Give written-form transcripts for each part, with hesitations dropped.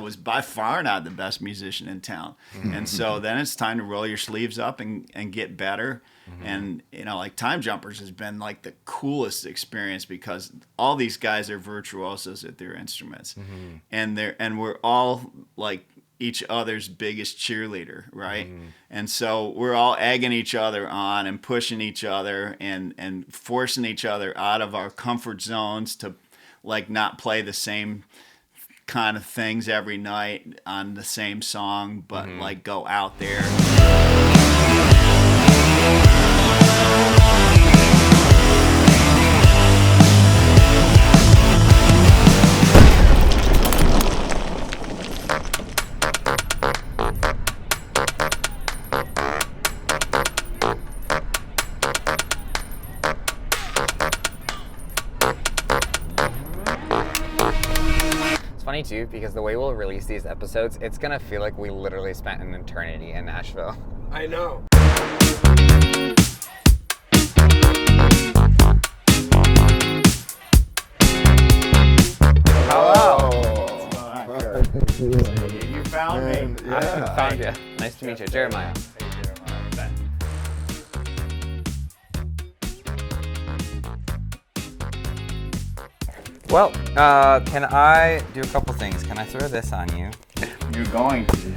was by far not the best musician in town. And so then it's time to roll your sleeves up and get better. And, like Time Jumpers has been like the coolest experience because all these guys are virtuosos at their instruments. And we're all like each other's biggest cheerleader, right? And so we're all egging each other on and pushing each other and forcing each other out of our comfort zones to like not play the same kind of things every night on the same song, but like go out there. Funny too, because the way we'll release these episodes, it's gonna feel like we literally spent an eternity in Nashville. I know. Hello. You found me. I found you. Nice to meet you, Jeremiah. Well, can I do a couple things? Can I throw this on you? You're going to.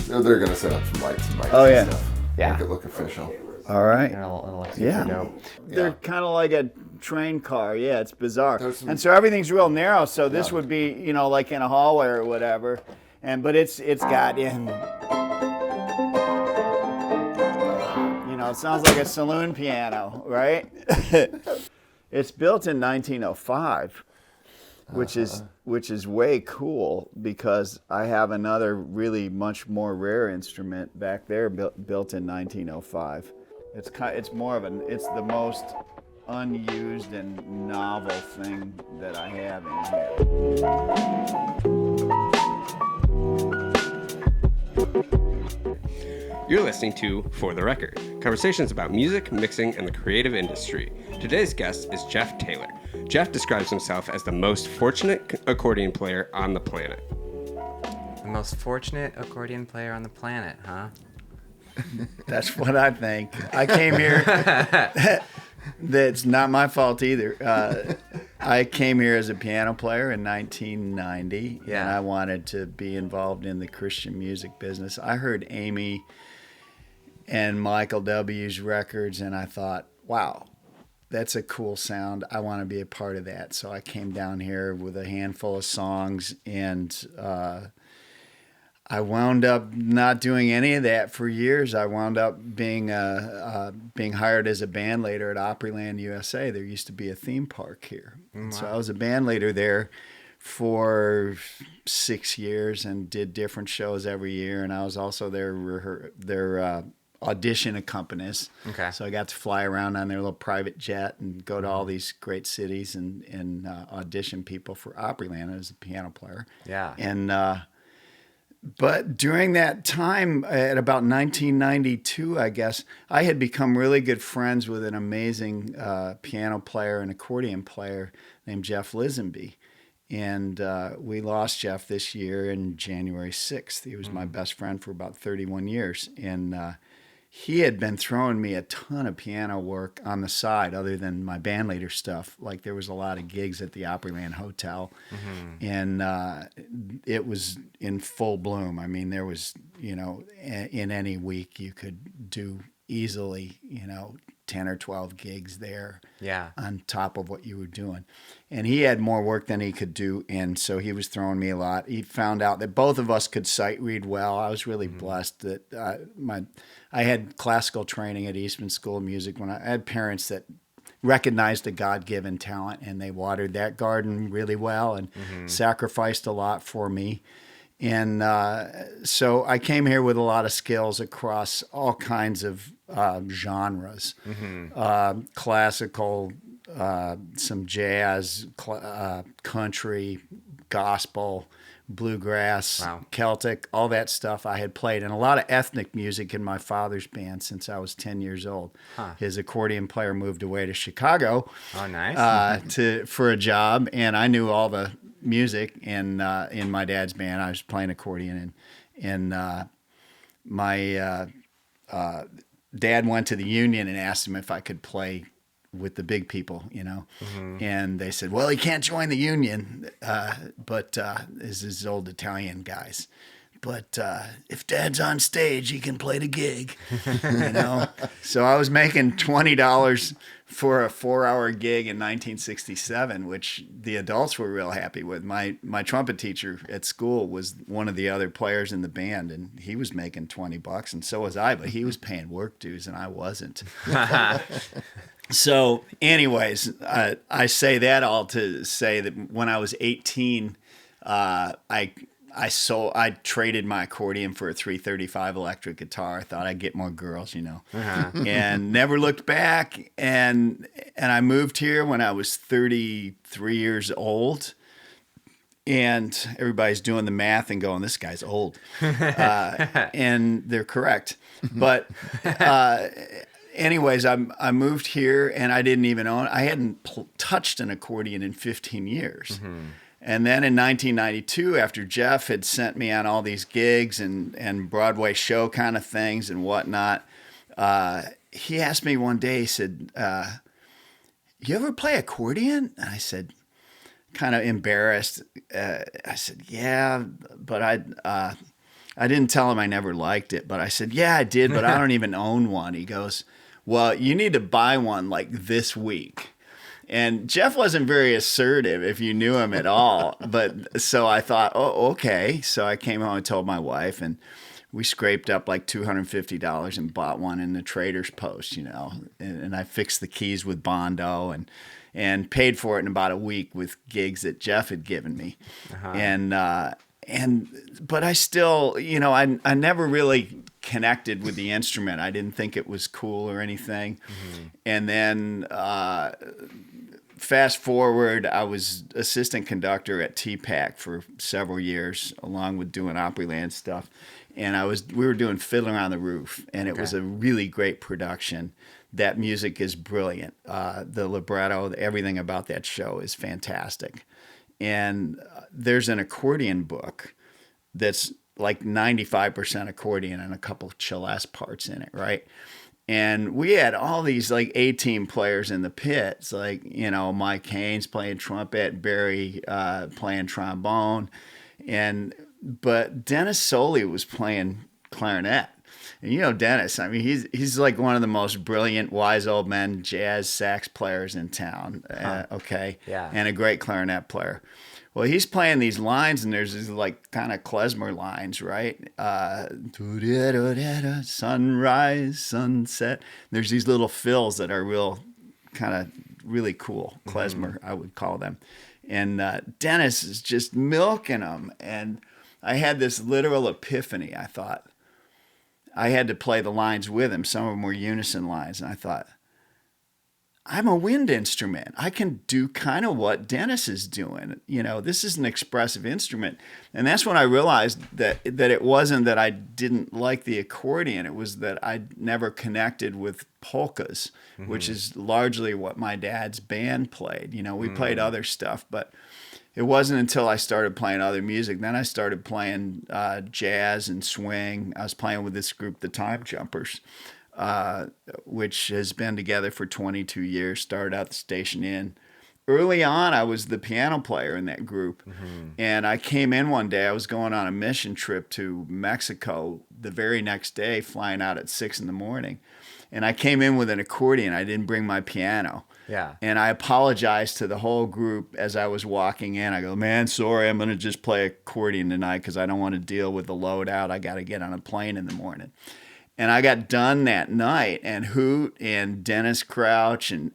They're going to set up some lights and mics and stuff. Yeah. Make it look official. All right. It'll look super Yeah. dope. They're kind of like a train car. Yeah, it's bizarre. Some- And so everything's real narrow. So this would be, like in a hallway or whatever. But it's got in. It sounds like a saloon piano, right? It's built in 1905, which is way cool because I have another really much more rare instrument back there built in 1905. It's the most unused and novel thing that I have in here. You're listening to For the Record, conversations about music, mixing, and the creative industry. Today's guest is Jeff Taylor. Jeff describes himself as the most fortunate accordion player on the planet. The most fortunate accordion player on the planet, huh? That's what I think. I came here. That's not my fault either. I came here as a piano player in 1990, and I wanted to be involved in the Christian music business. I heard Amy and Michael W.'s records, and I thought, wow, that's a cool sound. I want to be a part of that. So I came down here with a handful of songs, and I wound up not doing any of that for years. I wound up being hired as a band leader at Opryland, USA. There used to be a theme park here. And so I was a band leader there for 6 years and did different shows every year. And I was also their audition accompanist. Okay. So I got to fly around on their little private jet and go to all these great cities and audition people for Opryland as a piano player. Yeah. And but during that time, at about 1992, I guess, I had become really good friends with an amazing piano player and accordion player named Jeff Lisenby. And we lost Jeff this year in January 6th. He was my best friend for about 31 years. And he had been throwing me a ton of piano work on the side other than my bandleader stuff. Like there was a lot of gigs at the Opryland Hotel, and it was in full bloom. I mean, there was, in any week you could do easily, 10 or 12 gigs there on top of what you were doing. And he had more work than he could do, and so he was throwing me a lot. He found out that both of us could sight read well. I was really blessed that I had classical training at Eastman School of Music when I had parents that recognized a God-given talent, and they watered that garden really well and sacrificed a lot for me. And so I came here with a lot of skills across all kinds of genres, classical, some jazz, country, gospel, bluegrass, Celtic, all that stuff I had played, and a lot of ethnic music in my father's band since I was 10 years old. His accordion player moved away to Chicago nice. for a job, and I knew all the music and in my dad's band. I was playing accordion, and my dad went to the union and asked him if I could play with the big people, and they said, well, he can't join the union, but this is old Italian guys. But if Dad's on stage, he can play the gig, So I was making $20 for a 4-hour gig in 1967, which the adults were real happy with. My trumpet teacher at school was one of the other players in the band, and he was making $20, and so was I, but he was paying work dues, and I wasn't. So anyways, I say that all to say that when I was 18, I traded my accordion for a 335 electric guitar. I thought I'd get more girls, and never looked back. And I moved here when I was 33 years old. And everybody's doing the math and going, this guy's old. And they're correct. But anyways, I moved here and I didn't even I hadn't touched an accordion in 15 years. Mm-hmm. And then in 1992, after Jeff had sent me on all these gigs and Broadway show kind of things and whatnot, he asked me one day, he said, you ever play accordion? And I said, kind of embarrassed. I said, yeah, but I didn't tell him I never liked it. But I said, yeah, I did, but I don't even own one. He goes, well, you need to buy one like this week. And Jeff wasn't very assertive if you knew him at all. But so I thought, oh, okay. So I came home and told my wife, and we scraped up like $250 and bought one in the Trader's Post, and I fixed the keys with Banjo and paid for it in about a week with gigs that Jeff had given me. Uh-huh. But I still, I never really connected with the instrument. I didn't think it was cool or anything. Mm-hmm. And then fast forward, I was assistant conductor at TPAC for several years, along with doing Opryland stuff. And we were doing Fiddler on the Roof, and it was a really great production. That music is brilliant. The libretto, everything about that show is fantastic. And there's an accordion book that's like 95% accordion and a couple celeste parts in it, right? And we had all these like A-team players in the pits, like, Mike Haynes playing trumpet, Barry playing trombone, but Dennis Soley was playing clarinet. And Dennis, I mean, he's like one of the most brilliant, wise old men jazz sax players in town. Yeah. And a great clarinet player. Well, he's playing these lines, and there's these like kind of klezmer lines, right? Sunrise, sunset. There's these little fills that are really cool. Klezmer, I would call them. And Dennis is just milking them. And I had this literal epiphany. I thought I had to play the lines with him. Some of them were unison lines. And I thought, I'm a wind instrument. I can do kind of what Dennis is doing. This is an expressive instrument. And that's when I realized that it wasn't that I didn't like the accordion. It was that I never connected with polkas, mm-hmm. which is largely what my dad's band played. We played other stuff, but it wasn't until I started playing other music. Then I started playing jazz and swing. I was playing with this group, the Time Jumpers, which has been together for 22 years, started out the Station Inn. Early on, I was the piano player in that group. Mm-hmm. And I came in one day, I was going on a mission trip to Mexico the very next day, flying out at 6 a.m. And I came in with an accordion. I didn't bring my piano. Yeah. And I apologized to the whole group as I was walking in. I go, man, sorry, I'm going to just play accordion tonight because I don't want to deal with the load out. I got to get on a plane in the morning. And I got done that night, and Hoot and Dennis Crouch and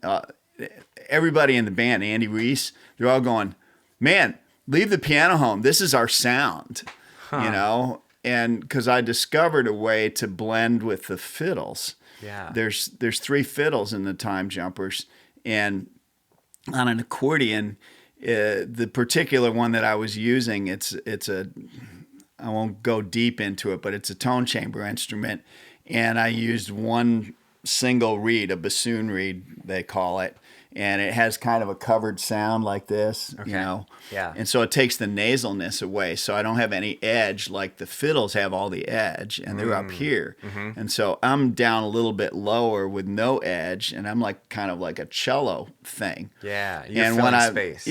everybody in the band, Andy Reese, they're all going, man, leave the piano home. This is our sound, And because I discovered a way to blend with the fiddles. Yeah. There's 3 fiddles in the Time Jumpers, and on an accordion, the particular one that I was using, it's I won't go deep into it, but it's a tone chamber instrument. And I used one single reed, a bassoon reed, they call it. and it has kind of a covered sound like this, Okay. you know. Yeah. And so it takes the nasalness away, so I don't have any edge like the fiddles have all the edge, and they're up here. And so I'm down a little bit lower with no edge, and I'm like kind of like a cello thing. Yeah. You're And filling when space.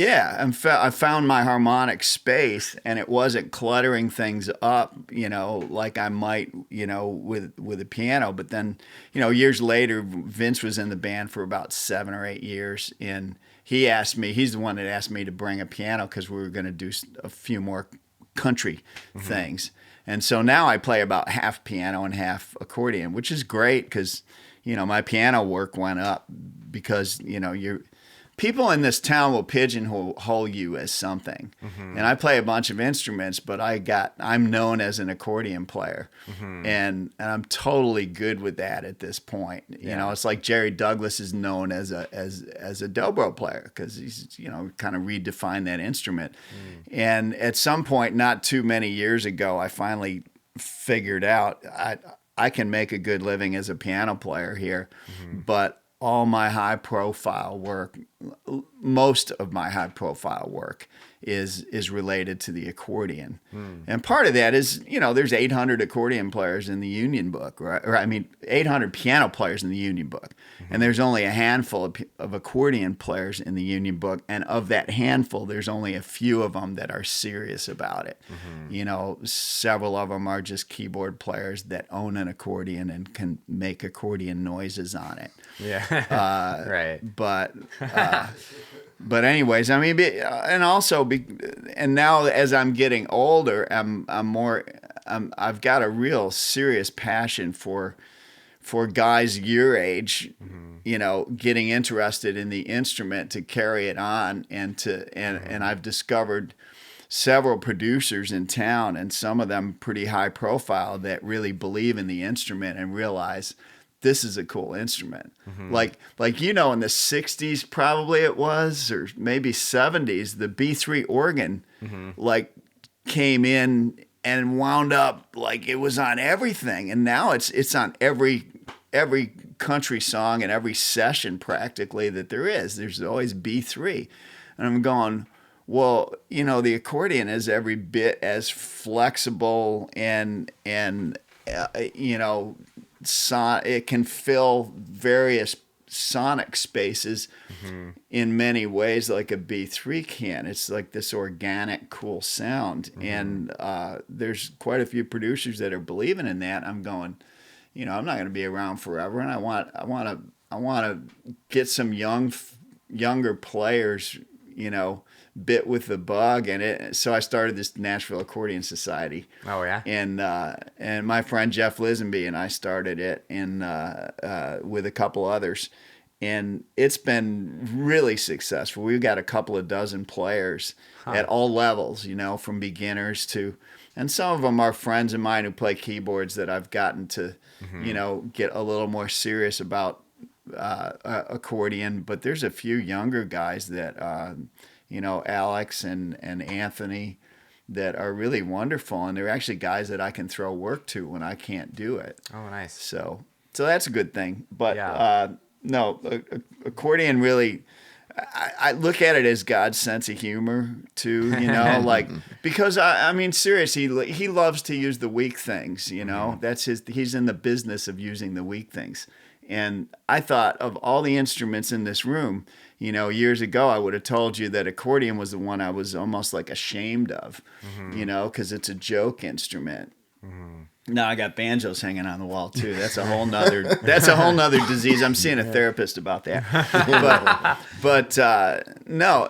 I found my harmonic space, and it wasn't cluttering things up, you know, like I might, you know, with a piano. But then, you know, years later, Vince was in the band for about 7 or 8 years, and he's the one that asked me to bring a piano because we were going to do a few more country things. And so now I play about half piano and half accordion, which is great because, you know, my piano work went up because, you know, people in this town will pigeonhole you as something. And I play a bunch of instruments, but I'm known as an accordion player. And I'm totally good with that at this point. You know, it's like Jerry Douglas is known as a dobro player because he's, you know, kind of redefined that instrument. And at some point, not too many years ago, I finally figured out I can make a good living as a piano player here, but all my high profile work, most of my high profile work is related to the accordion. And part of that is, you know, there's 800 accordion players in the union book, right? Or I mean, 800 piano players in the union book. And there's only a handful of accordion players in the union book. And of that handful, there's only a few of them that are serious about it. You know, several of them are just keyboard players that own an accordion and can make accordion noises on it. Yeah. Right. But anyways, I mean, and now as I'm getting older, I've got a real serious passion for guys your age, you know, getting interested in the instrument to carry it on, and I've discovered several producers in town, and some of them pretty high profile, that really believe in the instrument and realize this is a cool instrument. Like, you know, in the 60s probably it was, or maybe 70s, the B3 organ like came in and wound up like it was on everything. And now it's on every country song and every session practically that there is. There's always B3. And I'm going, well, you know, the accordion is every bit as flexible and you know, it can fill various sonic spaces in many ways like a B3 can. It's like this organic, cool sound. And there's quite a few producers that are believing in that. I'm going, you know, I'm not going to be around forever, and I want to get some younger players, you know, bit with the bug. And so I started this Nashville Accordion Society. Oh yeah. And my friend Jeff Lisenby and I started it, and with a couple others, and it's been really successful. We've got a couple of dozen players at all levels, you know, from beginners to, and some of them are friends of mine who play keyboards that I've gotten to, you know, get a little more serious about accordion. But there's a few younger guys that, you know, Alex and Anthony, that are really wonderful, and they're actually guys that I can throw work to when I can't do it. Oh, nice. So that's a good thing. But Yeah. no, accordion really, I look at it as God's sense of humor too, you know, like, because I mean, seriously, he loves to use the weak things, you know, he's in the business of using the weak things. And I thought, of all the instruments in this room, you know, years ago, I would have told you that accordion was the one I was almost like ashamed of, you know, because it's a joke instrument. Now I got banjos hanging on the wall too. That's a whole nother disease. I'm seeing a therapist about that. But no,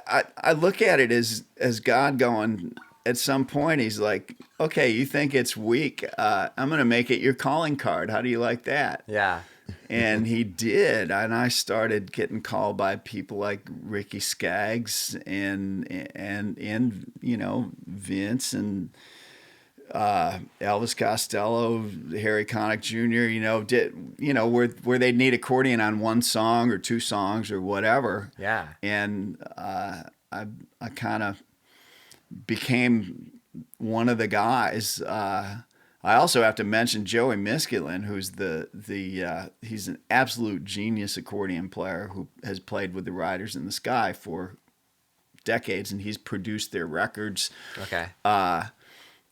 I look at it as God going, at some point, he's like, okay, you think it's weak. I'm going to make it your calling card. How do you like that? Yeah. And he did. And I started getting called by people like Ricky Skaggs and you know, Vince and Elvis Costello, Harry Connick Jr., where they'd need accordion on one song or two songs or whatever. Yeah. And I kind of became one of the guys. I also have to mention Joey Miskulin, who's he's an absolute genius accordion player who has played with the Riders in the Sky for decades, and he's produced their records. Okay.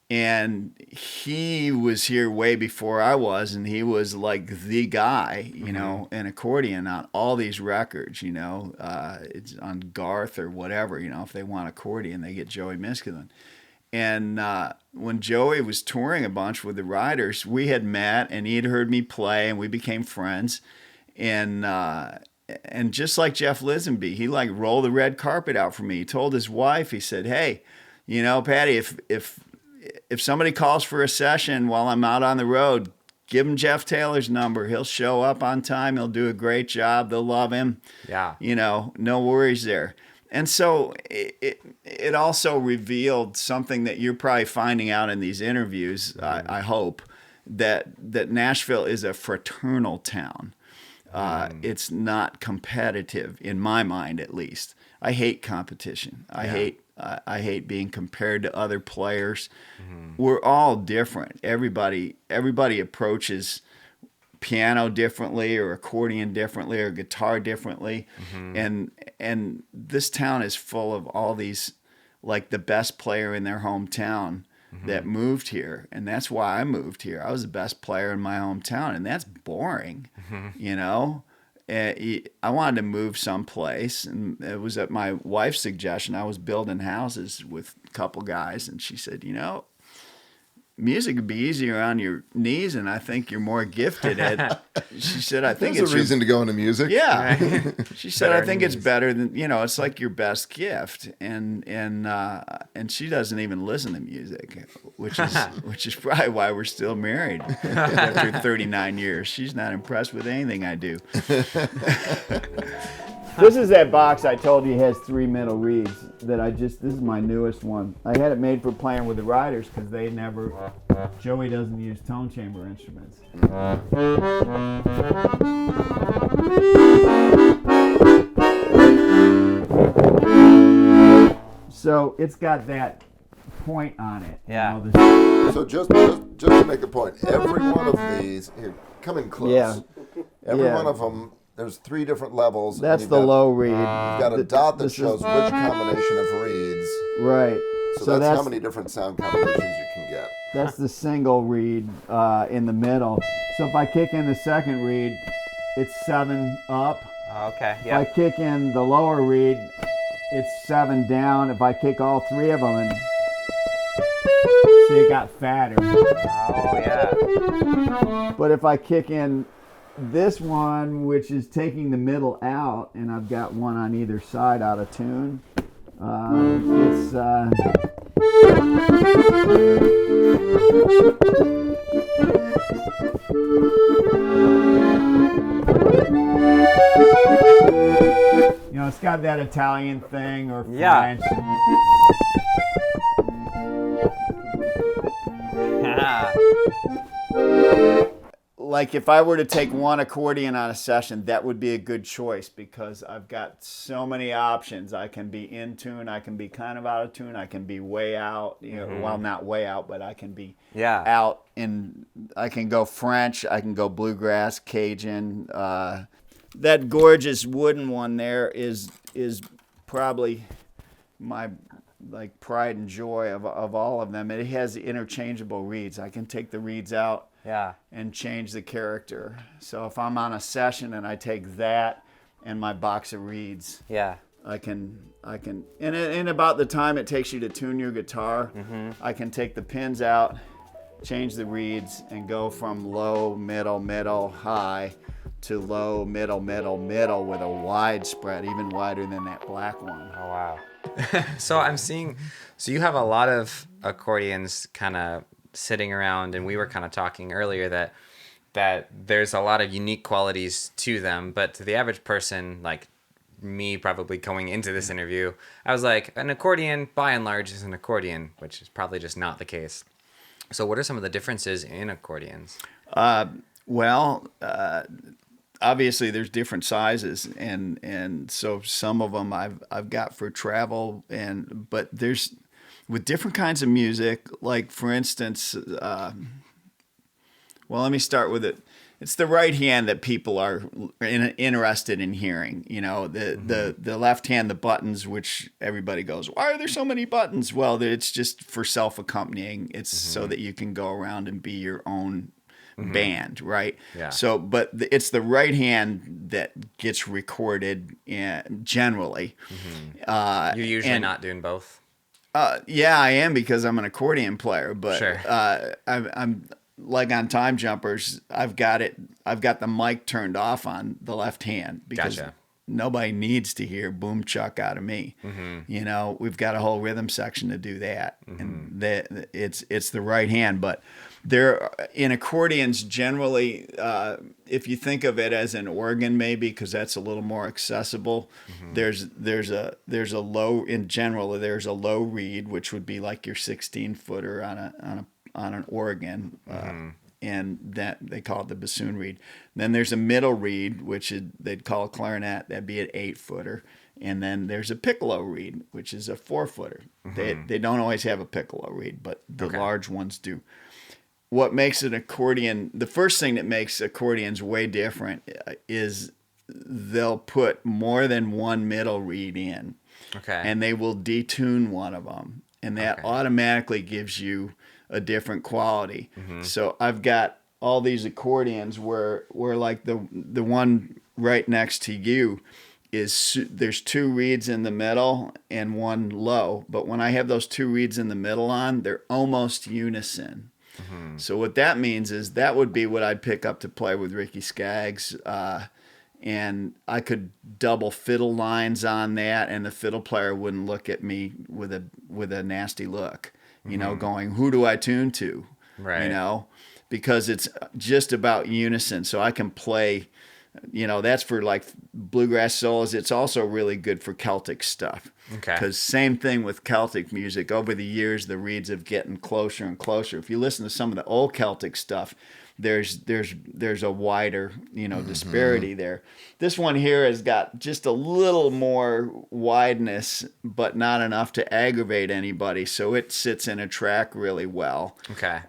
And he was here way before I was, and he was like the guy, you know, in accordion on all these records, you know. It's on Garth or whatever, you know, if they want accordion, they get Joey Miskulin. And when Joey was touring a bunch with the Riders, we had met, and he had heard me play, and we became friends. And just like Jeff Lisenby, he like rolled the red carpet out for me. He told his wife, he said, "Hey, you know, Patty, if somebody calls for a session while I'm out on the road, give him Jeff Taylor's number. He'll show up on time. He'll do a great job. They'll love him. Yeah. You know, no worries there." And so it also revealed something that you're probably finding out in these interviews, I hope, that Nashville is a fraternal town. It's not competitive, in my mind at least. I hate competition. I hate being compared to other players. We're all different. Everybody approaches piano differently, or accordion differently, or guitar differently. And this town is full of all these, like the best player in their hometown that moved here. And that's why I moved here. I was the best player in my hometown, and that's boring, you know? I wanted to move someplace, and it was at my wife's suggestion. I was building houses with a couple guys, and she said, "You know, music would be easier on your knees, and I think you're more gifted at." She said, "I think There's it's a reason to go into music. Yeah." She said, Better "I think it's knees. better than, you know, it's like your best gift." And she doesn't even listen to music, which is probably why we're still married after 39 years. She's not impressed with anything I do. This is that box I told you has 3 middle reeds this is my newest one. I had it made for playing with the Riders because Joey doesn't use tone chamber instruments. So it's got that point on it. Yeah. You know, So just to make a point, every one of these, here, come in close. Yeah. Every Yeah. one of them, there's 3 different levels. and that's you've the got- low reed. You've got a dot that this is- shows which combination of reeds. Right. So that's how many different sound combinations you can get. That's the single reed in the middle. So if I kick in the second reed, it's 7 up. Okay. If I kick in the lower reed, it's 7 down. If I kick all 3 of them, and see, it got fatter. Oh yeah. But if I kick in this one, which is taking the middle out, and I've got one on either side out of tune, it's you know, it's got that Italian thing or French. Yeah. Like if I were to take one accordion on a session, that would be a good choice because I've got so many options. I can be in tune, I can be kind of out of tune, I can be way out, you know, well, not way out, but I can be out in, I can go French, I can go bluegrass, Cajun. That gorgeous wooden one there is probably my like pride and joy of all of them. It has interchangeable reeds. I can take the reeds out and change the character. So if I'm on a session and I take that and my box of reeds, I can and in about the time it takes you to tune your guitar, I can take the pins out, change the reeds, and go from low, middle, high to low, middle with a wide spread, even wider than that black one. Oh wow. So I'm seeing, so you have a lot of accordions kind of sitting around, and we were kind of talking earlier that there's a lot of unique qualities to them, but to the average person, like me probably going into this interview, I was like, an accordion by and large is an accordion, which is probably just not the case. So what are some of the differences in accordions? Obviously there's different sizes, and so some of them I've got for travel, but there's with different kinds of music, like for instance, Well, let me start with it. It's the right hand that people are interested in hearing. You know, the left hand, the buttons, which everybody goes, why are there so many buttons? Well, it's just for self-accompanying. It's so that you can go around and be your own band, right? Yeah. So, but it's the right hand that gets recorded generally. You're usually and- not doing both. Yeah, I am because I'm an accordion player, but Sure. I'm like on Time Jumpers. I've got the mic turned off on the left hand because Gotcha. nobody needs to hear boom chuck out of me. You know, we've got a whole rhythm section to do that, and it's the right hand. But there in accordions generally, if you think of it as an organ, maybe because that's a little more accessible. There's a low in general. There's a low reed, which would be like your 16-footer on an organ, and that they call it the bassoon reed. Then there's a middle reed, which they'd call a clarinet. That'd be an 8-footer. And then there's a piccolo reed, which is a 4-footer. They don't always have a piccolo reed, but the large ones do. What makes an accordion, the first thing that makes accordions way different is they'll put more than one middle reed in. Okay. And they will detune one of them. And that automatically gives you a different quality. So I've got all these accordions where like the one right next to you there's 2 reeds in the middle and 1 low. But when I have those 2 reeds in the middle on, they're almost unison. So what that means is that would be what I'd pick up to play with Ricky Skaggs. And I could double fiddle lines on that, and the fiddle player wouldn't look at me with a nasty look, you know, going, who do I tune to? Right. You know, because it's just about unison. So I can play, you know, that's for like bluegrass solos. It's also really good for Celtic stuff. Okay. Because same thing with Celtic music. Over the years, the reeds have getting closer and closer. If you listen to some of the old Celtic stuff, there's a wider, you know, disparity there. This one here has got just a little more wideness, but not enough to aggravate anybody. So it sits in a track really well. Okay.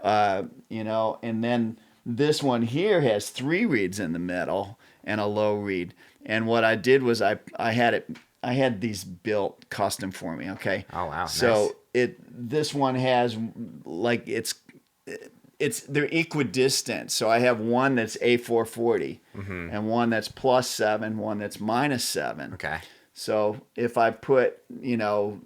You know, and then this one here has 3 reeds in the middle and a low reed. And what I did was I had these built custom for me. Okay. Oh, wow. So Nice. this one has like they're equidistant. So I have one that's A440 and one that's +7, one that's -7. Okay. So if I put, you know,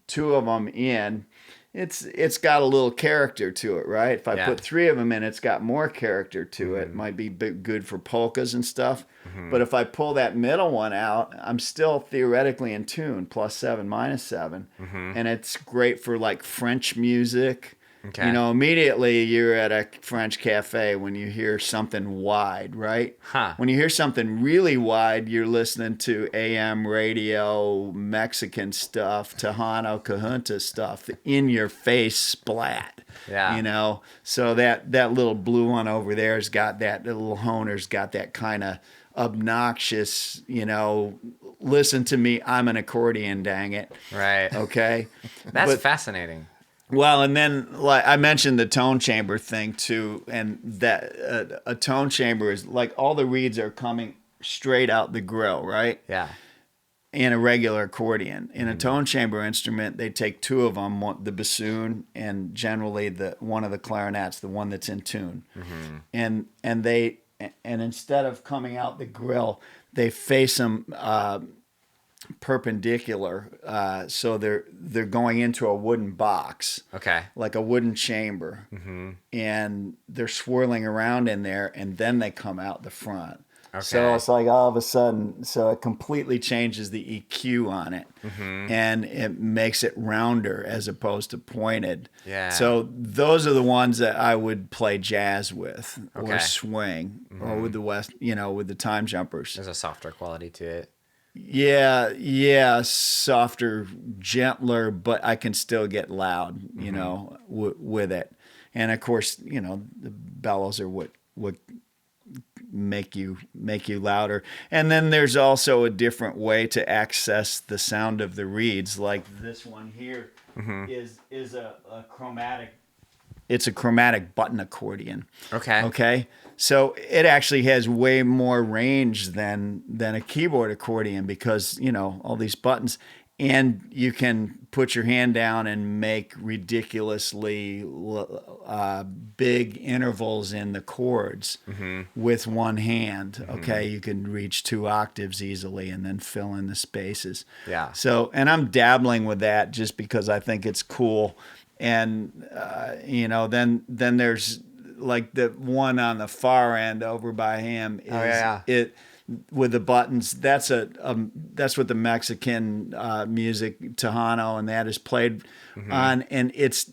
2 of them in, it's got a little character to it, right? If I put 3 of them in, it's got more character to it. Might be good for polkas and stuff. But if I pull that middle one out, I'm still theoretically in tune, +7, -7. And it's great for like French music. Okay. You know, immediately you're at a French cafe when you hear something wide, right? Huh. When you hear something really wide, you're listening to AM radio, Mexican stuff, Tejano, Cajunta stuff, in your face splat. Yeah. You know, so that little blue one over there has got that, the little honer's got that kind of obnoxious, you know, listen to me, I'm an accordion, dang it. Right. Okay. That's fascinating. Well, and then like I mentioned the tone chamber thing too, and that a tone chamber is like all the reeds are coming straight out the grill, right? Yeah. In a regular accordion. In a tone chamber instrument, they take 2 of them, the bassoon and generally one of the clarinets, the one that's in tune, and instead of coming out the grill, they face them perpendicular, so they're going into a wooden box, Okay. like a wooden chamber, and they're swirling around in there, and then they come out the front. Okay. So it's like all of a sudden, so it completely changes the EQ on it, and it makes it rounder as opposed to pointed. Yeah. So those are the ones that I would play jazz with, or Okay. swing, or with the with the Time Jumpers. There's a softer quality to it. Yeah, softer, gentler, but I can still get loud, you know, with it. And of course, you know, the bellows are what make you louder. And then there's also a different way to access the sound of the reeds. Like this one here is a chromatic it's a chromatic button accordion. Okay. Okay. So it actually has way more range than a keyboard accordion because, all these buttons. And you can put your hand down and make ridiculously big intervals in the chords with one hand. Okay, you can reach 2 octaves easily and then fill in the spaces. Yeah. So, and I'm dabbling with that just because I think it's cool. And then there's like the one on the far end over by him is it. With the buttons, that's what the Mexican music Tejano and that is played on, and it's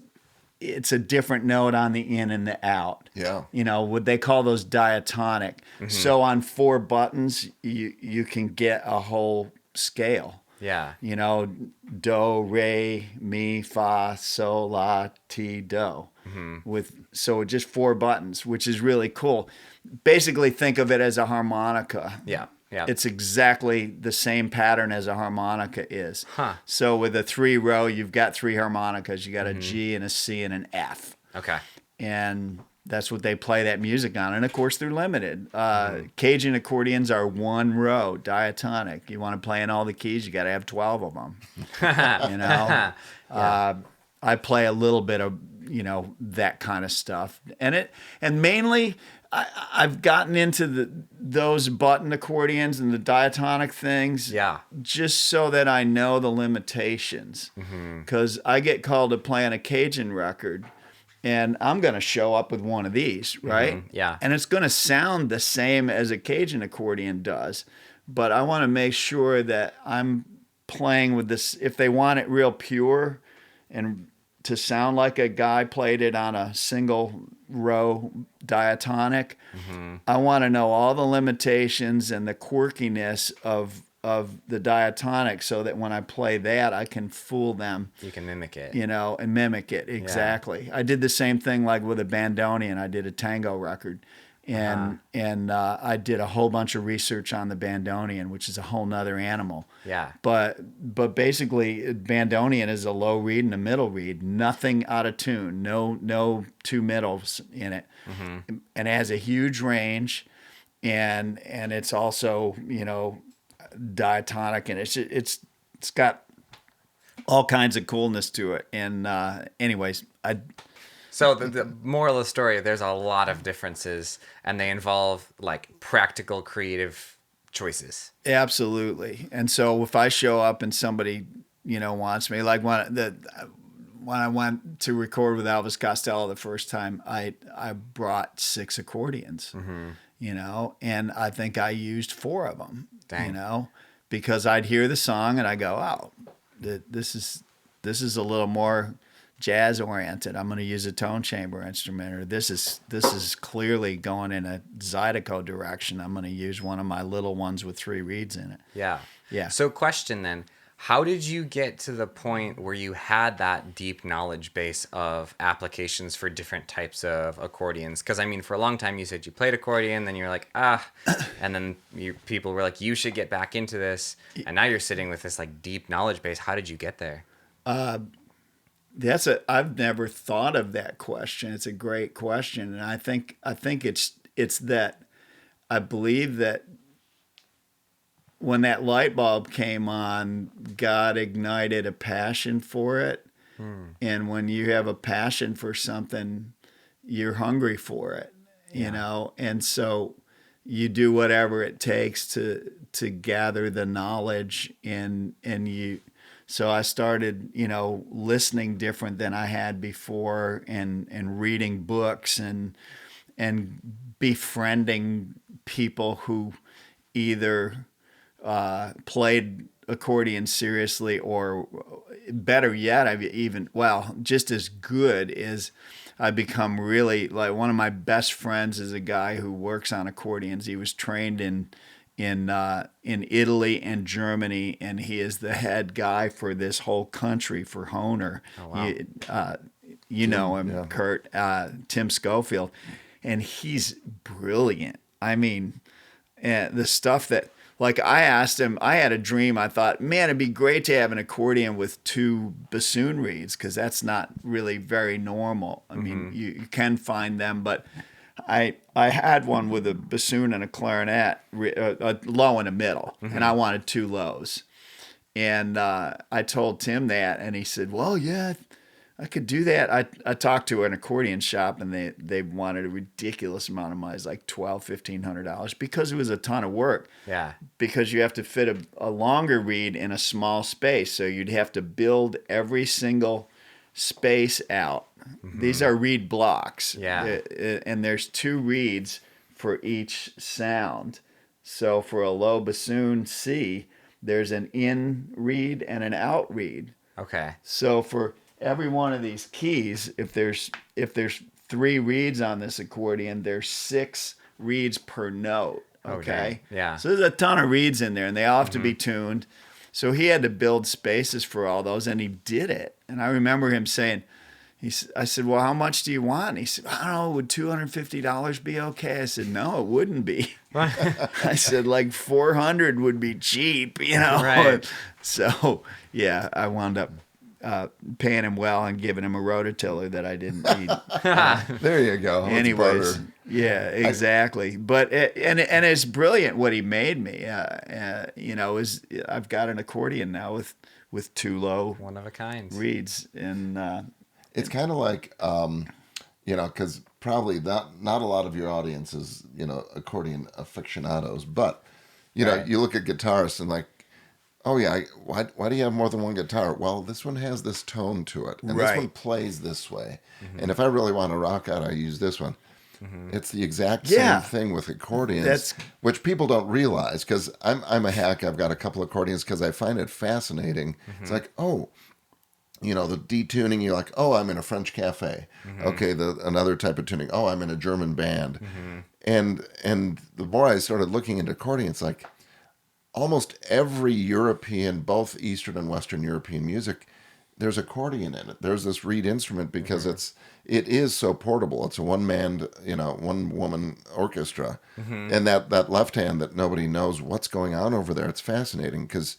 a different note on the in and the out. Yeah, what they call those diatonic. So on 4 buttons, you can get a whole scale. Yeah. Do, re, mi, fa, sol, la, ti, do. So just 4 buttons, which is really cool. Basically, think of it as a harmonica. Yeah. Yeah. It's exactly the same pattern as a harmonica is. Huh. So with a 3-row, you've got 3 harmonicas. You got a G and a C and an F. Okay. And that's what they play that music on. And of course, they're limited. Cajun accordions are 1 row, diatonic. You want to play in all the keys, you got to have 12 of them. I play a little bit of, that kind of stuff. And mainly, I've gotten into those button accordions and the diatonic things just so that I know the limitations. Because I get called to play on a Cajun record, and I'm going to show up with one of these, right? Yeah. And it's going to sound the same as a Cajun accordion does, but I want to make sure that I'm playing with this. If they want it real pure and to sound like a guy played it on a single row diatonic, I want to know all the limitations and the quirkiness of the diatonic so that when I play that, I can fool them. You can mimic it. And mimic it. Exactly. Yeah. I did the same thing like with a bandoneon. I did a tango record. And I did a whole bunch of research on the bandoneon, which is a whole nother animal. Yeah. But basically, bandoneon is a low reed and a middle reed, nothing out of tune, no 2 middles in it, and it has a huge range, and it's also diatonic, and it's got all kinds of coolness to it. And anyways, So the moral of the story, there's a lot of differences, and they involve like practical, creative choices. Absolutely. And so if I show up and somebody, wants me, like when I went to record with Elvis Costello the first time, I brought 6 accordions, and I think I used 4 of them, because I'd hear the song and I go, oh, this is a little more jazz oriented. I'm going to use a tone chamber instrument, or this is clearly going in a Zydeco direction. I'm going to use one of my little ones with 3 reeds in it. Yeah. Yeah. So question then, how did you get to the point where you had that deep knowledge base of applications for different types of accordions? Because I mean, for a long time you said you played accordion, then you're like, and then people were like, you should get back into this. And now you're sitting with this like deep knowledge base. How did you get there? I've never thought of that question. It's a great question, and I think it's that I believe that when that light bulb came on, God ignited a passion for it, and when you have a passion for something, you're hungry for it, and so you do whatever it takes to gather the knowledge and you. So I started, listening different than I had before, and reading books and befriending people who either played accordion seriously, or better yet, just as good is I become really, like, one of my best friends is a guy who works on accordions. He was trained in Italy and Germany, and he is the head guy for this whole country for Hohner. Oh, wow. You know him, Kurt, Tim Schofield, and he's brilliant. I mean, the stuff that, like I asked him, I had a dream. I thought, man, it'd be great to have an accordion with 2 bassoon reeds because that's not really very normal. I mean, you can find them, but I had one with a bassoon and a clarinet, a low and a middle, and I wanted 2 lows. And I told Tim that, and he said, well, yeah, I could do that. I talked to an accordion shop, and they wanted a ridiculous amount of money, like $1,200-$1,500, because it was a ton of work. Yeah. Because you have to fit a longer reed in a small space, so you'd have to build every single space out. These are reed blocks. Yeah. And there's 2 reeds for each sound. So for a low bassoon C, there's an in reed and an out reed. Okay. So for every one of these keys, if there's 3 reeds on this accordion, there's 6 reeds per note. Okay. Yeah. So there's a ton of reeds in there, and they all have to be tuned. So he had to build spaces for all those, and he did it. And I remember him saying, I said, well, how much do you want? And he said, I don't know, would $250 be okay? I said, no, it wouldn't be. I said, like $400 would be cheap, Right. So, yeah, I wound up paying him well and giving him a rototiller that I didn't need. There you go. That's Anyways, barter. yeah, exactly. But and it's brilliant what he made me. I've got an accordion now with 2 low One of a kind. reeds, and It's kind of like, because probably not a lot of your audience is, accordion aficionados, but, Right. you look at guitarists and like, oh yeah, why do you have more than one guitar? Well, this one has this tone to it, and this Right. one plays this way. And if I really want to rock out, I use this one. It's the exact same Yeah. thing with accordions, That's- which people don't realize, because I'm a hack. I've got a couple accordions because I find it fascinating. It's like, oh, the detuning, you're like, oh, I'm in a French cafe. Okay, another type of tuning. Oh, I'm in a German band. And the more I started looking into accordion, it's like almost every European, both Eastern and Western European music, there's accordion in it. There's this reed instrument because it is so portable. It's a one-man, one-woman orchestra. And that left hand that nobody knows what's going on over there, it's fascinating because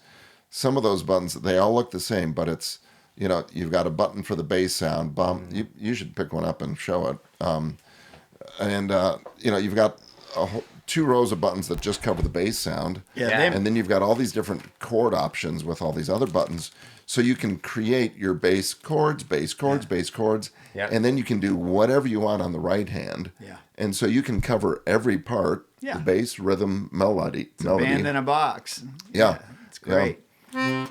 some of those buttons, they all look the same, but it's, you've got a button for the bass sound. You should pick one up and show it. You've got 2 rows of buttons that just cover the bass sound. Yeah, And then you've got all these different chord options with all these other buttons. So you can create your bass chords, bass chords. Yeah. And then you can do whatever you want on the right hand. Yeah. And so you can cover every part, Yeah. the bass, rhythm, melody. band in a box. Yeah. It's great.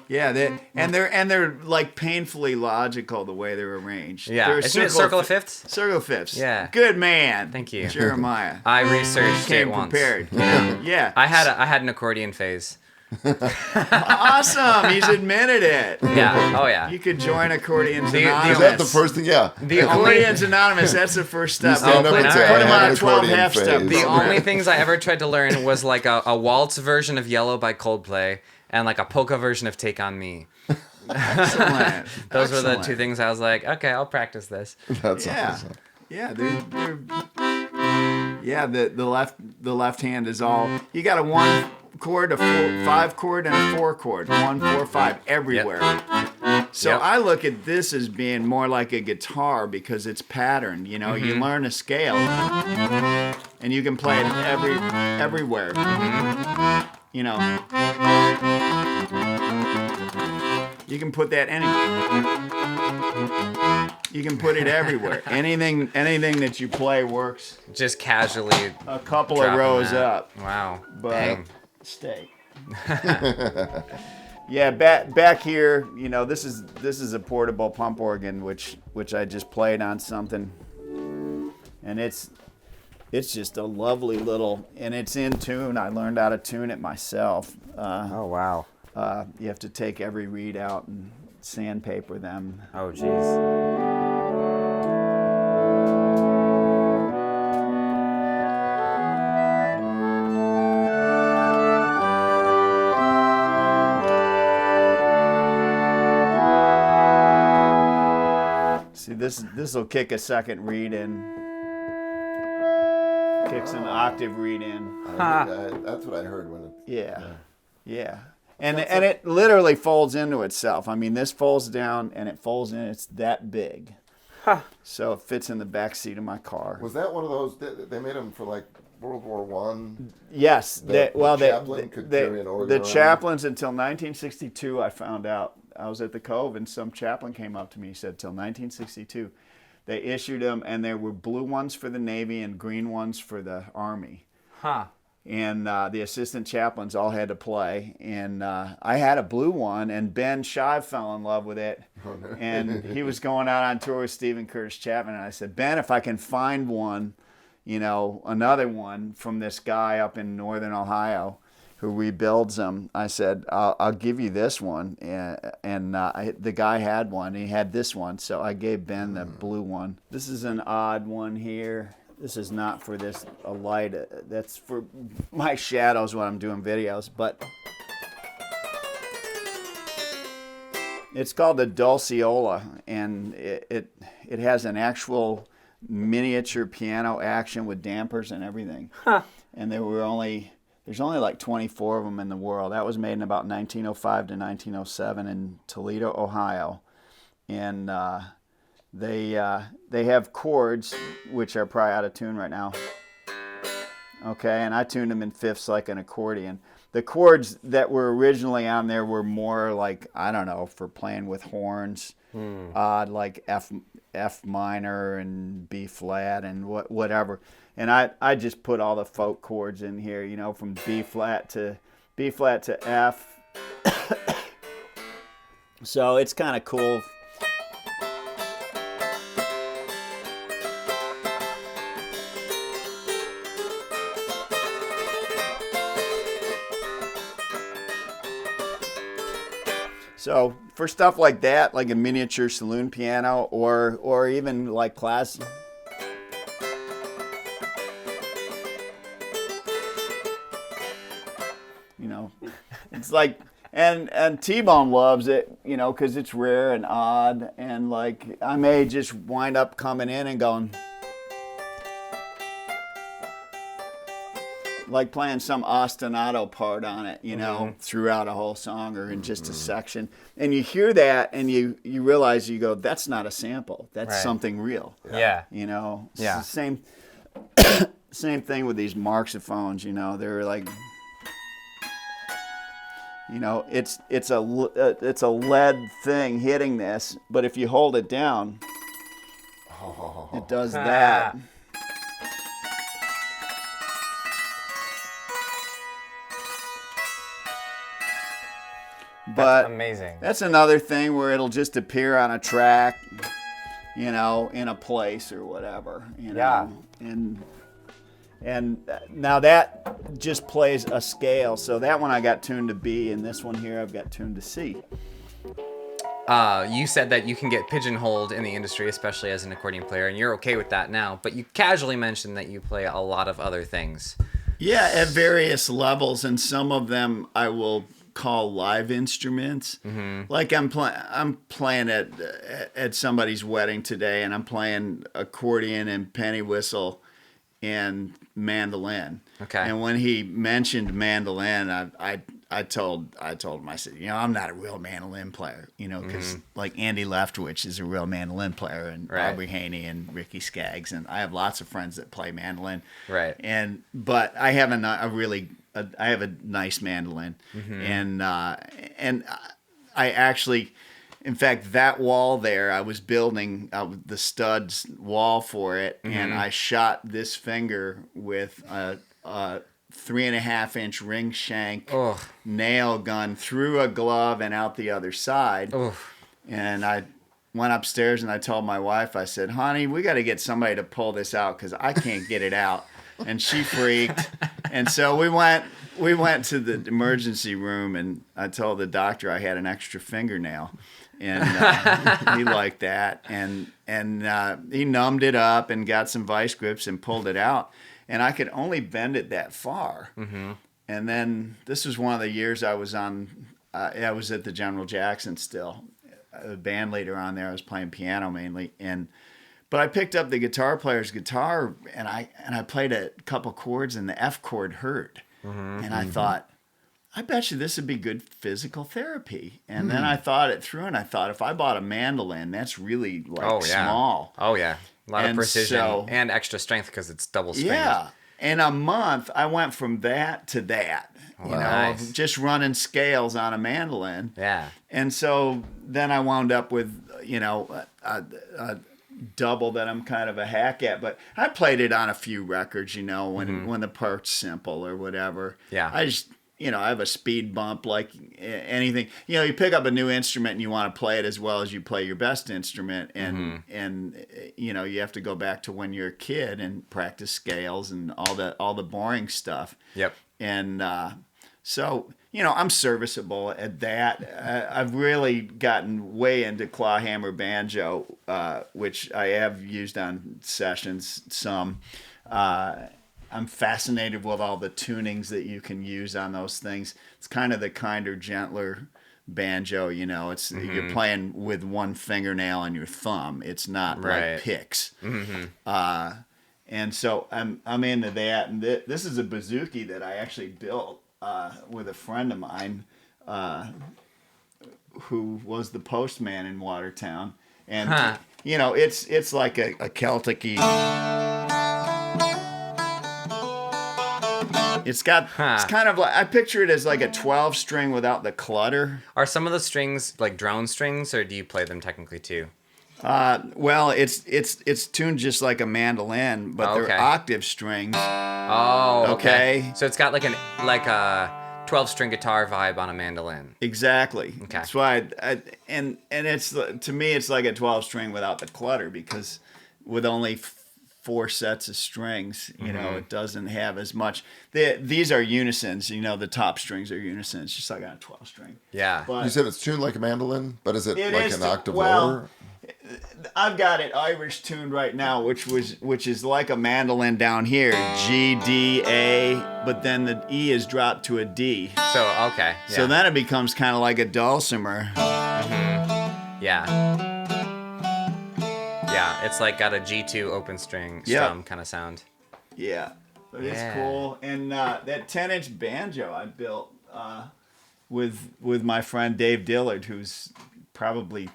Yeah, they're like painfully logical the way they're arranged. Yeah. They're Isn't it circle of fifths? Circle of fifths. Yeah. Good man. Thank you. Jeremiah. I researched Came it once. prepared. Yeah. I had an accordion phase. Awesome. He's admitted it. Yeah. Oh yeah. You could join Accordions The- Anonymous. Is that the first thing? Yeah. The only Accordions Anonymous, that's the first step. stand up and say, Put "I him have on an a 12 accordion half-step phase." The program. only things I ever tried to learn was like a waltz version of Yellow by Coldplay and like a polka version of Take on Me. Excellent. Those were the Excellent. 2 things I was like, okay, I'll practice this. That's Yeah. awesome. Yeah, the left hand is all. You got a 1 chord, a 5 chord, and a 4 chord. 1, 4, 5 everywhere. So Yep. I look at this as being more like a guitar because it's patterned. You learn a scale, and you can play it everywhere. You can put that you can put it everywhere. Anything that you play works Just casually a couple of dropping rows that. up. Wow. But Dang. stay. Yeah, back here, this is a portable pump organ which I just played on something, and it's just a lovely little, and it's in tune. I learned how to tune it myself. Oh wow. You have to take every reed out and sandpaper them. Oh jeez. See, this will kick a second reed in. kicks an octave reed in. That's what I heard when it. Yeah. And it literally folds into itself. I mean, this folds down and it folds in. It's that big. So it fits in the back seat of my car. Was that one of those? They made them for like World War One. Yes. The chaplain could carry an organ the around. chaplains until 1962, I found out. I was at the Cove and some chaplain came up to me. He said, till 1962, they issued them, and there were blue ones for the Navy and green ones for the Army. And the assistant chaplains all had to play. And I had a blue one, and Ben Shive fell in love with it. And he was going out on tour with Stephen Curtis Chapman. And I said, Ben, if I can find one, another one from this guy up in northern Ohio who rebuilds them, I said, I'll give you this one. And the guy had one. He had this one. So I gave Ben the blue one. This is an odd one here. This is not for a light. That's for my shadows when I'm doing videos. But it's called the Dulciola, and it has an actual miniature piano action with dampers and everything. And there's only like 24 of them in the world. That was made in about 1905 to 1907 in Toledo, Ohio, and they have chords which are probably out of tune right now. Okay, and I tuned them in fifths like an accordion. The chords that were originally on there were more like, I don't know, for playing with horns, like F minor and B flat and whatever. And I just put all the folk chords in here, from B flat to F. So it's kind of cool. So for stuff like that, like a miniature saloon piano, or even like class, it's like, and T-Bone loves it, because it's rare and odd, and like I may just wind up coming in and going, like playing some ostinato part on it, throughout a whole song or in just a section. And you hear that and you realize, you go, that's not a sample. That's something real. Yeah. It's the same thing with these Marxophones, they're like, it's a lead thing hitting this, but if you hold it down, it does that. But that's amazing. That's another thing where it'll just appear on a track, in a place or whatever, Yeah. And now that just plays a scale. So that one I got tuned to B, and this one here I've got tuned to C. You said that you can get pigeonholed in the industry, especially as an accordion player, and you're okay with that now. But you casually mentioned that you play a lot of other things. Yeah, at various levels, and some of them I will call live instruments. Like I'm playing at somebody's wedding today, and I'm playing accordion and penny whistle and mandolin. Okay. And when he mentioned mandolin, I told him, I said, I'm not a real mandolin player, because like Andy Leftwich is a real mandolin player, and Aubrey Haney and Ricky Skaggs, and I have lots of friends that play mandolin. Right. But I have I have a nice mandolin, and I actually, in fact, that wall there, I was building the studs wall for it, and I shot this finger with a 3.5-inch ring shank nail gun through a glove and out the other side. And I went upstairs and I told my wife, I said, honey, we got to get somebody to pull this out because I can't get it out. And she freaked. And so we went to the emergency room, and I told the doctor I had an extra fingernail. And he liked that. And he numbed it up and got some vice grips and pulled it out. And I could only bend it that far. And then this was one of the years I was on, I was at the General Jackson still. A band leader on there. I was playing piano mainly. But I picked up the guitar player's guitar, and I played a couple chords, and the F chord hurt. And I thought, I bet you this would be good physical therapy. And then I thought it through, and I thought, if I bought a mandolin, that's really small. Oh yeah, a lot of And precision so- and extra strength because it's double stringed. Yeah. In a month, I went from that to that. You know, Nice. just running scales on a mandolin. Yeah. And so then I wound up with, a double that I'm kind of a hack at. But I played it on a few records, when the part's simple or whatever. Yeah. I just, I have a speed bump like anything. You pick up a new instrument and you want to play it as well as you play your best instrument. And, you have to go back to when you're a kid and practice scales and all the boring stuff. Yep. And so, I'm serviceable at that. I've really gotten way into clawhammer banjo, which I have used on sessions some. I'm fascinated with all the tunings that you can use on those things. It's kind of the kinder, gentler banjo, It's you're playing with one fingernail and your thumb. It's not like picks. And so I'm into that. And this is a bouzouki that I actually built with a friend of mine who was the postman in Watertown. And, it's like a Celtic-y. It's kind of like, I picture it as like a 12 string without the clutter. Are some of the strings like drone strings, or do you play them technically too? Well, it's tuned just like a mandolin, but they're octave strings. Oh, Okay. So it's got like a 12-string guitar vibe on a mandolin. Exactly. Okay. That's why, and it's, to me, it's like a 12 string without the clutter, because with only 4 sets of strings, it doesn't have as much. These are unisons, the top strings are unisons, just like on a 12 string. Yeah. But You said it's tuned like a mandolin, but is it like is an octave well, lower? I've got it Irish tuned right now, which is like a mandolin down here, G, D, A, but then the E is dropped to a D. So okay. Yeah. So then it becomes kind of like a dulcimer. Yeah. Yeah, it's like got a G2 open string strum kind of sound. Yeah, but it's Yeah. cool. And that 10-inch banjo I built with my friend Dave Dillard, who's probably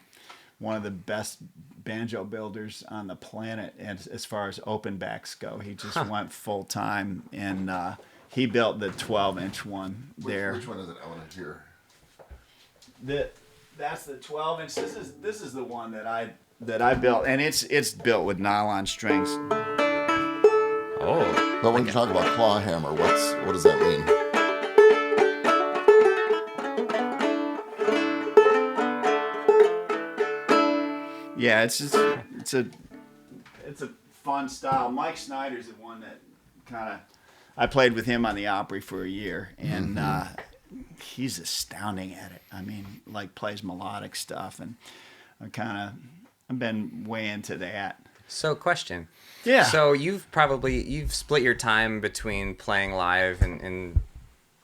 one of the best banjo builders on the planet, and as far as open backs go, he just went full time, and he built the 12-inch one there. Which one is it? I want to hear. That's the 12-inch. This is the one that I built, and it's built with nylon strings. Oh. But when you talk about claw hammer, what does that mean? Yeah, it's a fun style. Mike Snyder's the one that kind of, I played with him on the Opry for a year, and he's astounding at it. I mean, like plays melodic stuff, and I've been way into that. So question. Yeah. So you've split your time between playing live in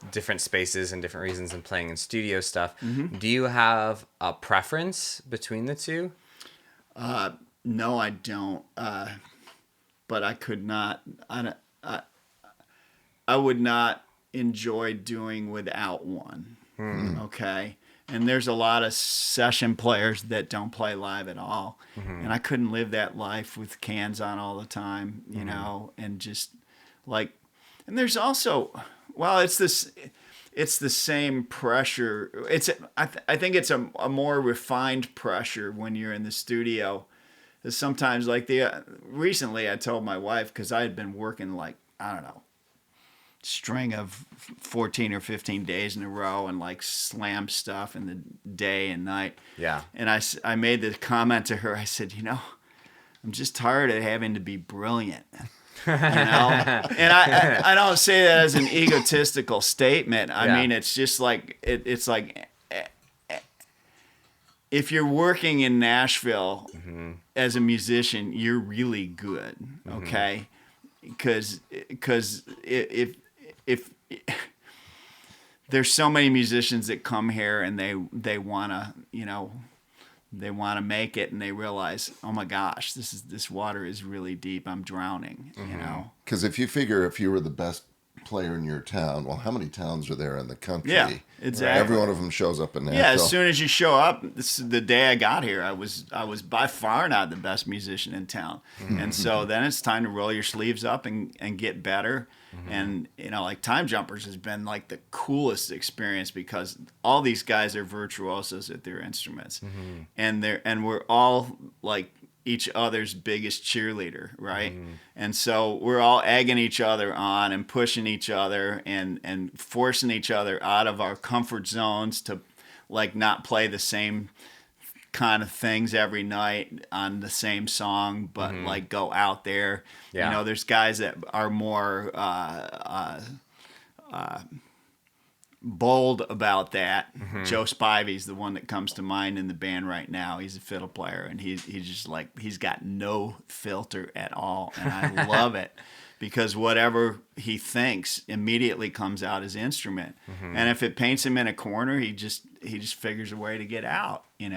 different spaces and different reasons and playing in studio stuff. Mm-hmm. Do you have a preference between the two? No, I don't. But I could not. I would not enjoy doing without one. Okay. And there's a lot of session players that don't play live at all. And I couldn't live that life with cans on all the time, and just like, and there's also, well, it's the same pressure. I think it's a more refined pressure when you're in the studio. Sometimes like recently I told my wife, because I had been working like, I don't know, string of 14 or 15 days in a row and like slam stuff in the day and night. Yeah. And I made the comment to her. I said, I'm just tired of having to be brilliant. And I don't say that as an egotistical statement. I mean, it's just like, it's like, if you're working in Nashville as a musician, you're really good. Okay. Because if there's so many musicians that come here and they want to, they want to make it, and they realize, oh my gosh, this water is really deep. I'm drowning. You know. Because if you were the best player in your town, well, how many towns are there in the country? Yeah, exactly. Every one of them shows up in Nashville. Yeah, as soon as you show up, this is the day I got here. I was by far not the best musician in town, and so then it's time to roll your sleeves up and get better. And like Time Jumpers has been like the coolest experience because all these guys are virtuosos at their instruments, and we're all like each other's biggest cheerleader, right? And so we're all egging each other on and pushing each other and forcing each other out of our comfort zones to like not play the same kind of things every night on the same song, but like go out there. Yeah. There's guys that are more bold about that. Joe Spivey's the one that comes to mind in the band right now. He's a fiddle player, and he's just like, he's got no filter at all, and I love it because whatever he thinks immediately comes out his instrument. And if it paints him in a corner, he just figures a way to get out. And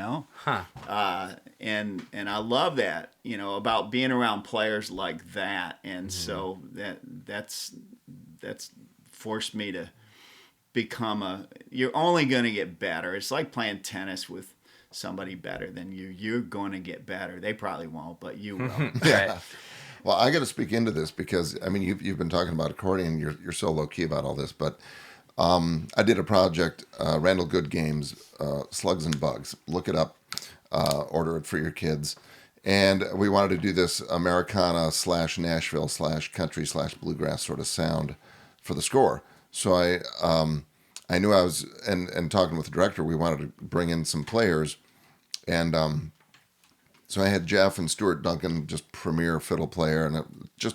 I love that, about being around players like that. And so that's forced me to become you're only going to get better. It's like playing tennis with somebody better than you. You're going to get better. They probably won't, but you will. Yeah. Well, I got to speak into this because you've been talking about accordion. You're so low key about all this, but I did a project, Randall Good Games, Slugs and Bugs. Look it up, order it for your kids. And we wanted to do this Americana / Nashville / country / bluegrass sort of sound for the score. So I knew I was, and talking with the director, we wanted to bring in some players. And so I had Jeff and Stuart Duncan, just premier fiddle player, and just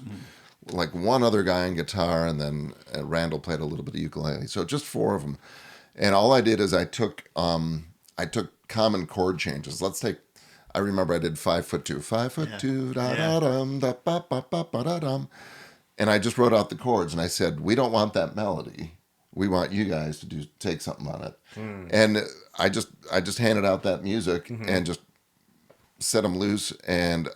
like one other guy on guitar, and then Randall played a little bit of ukulele. So just four of them. And all I did is I took common chord changes. I remember I did 5'2", 5'2", da da dum, da ba ba ba ba da dum. And I just wrote out the chords, and I said, we don't want that melody. We want you guys to take something on it. And I just handed out that music and just set them loose. And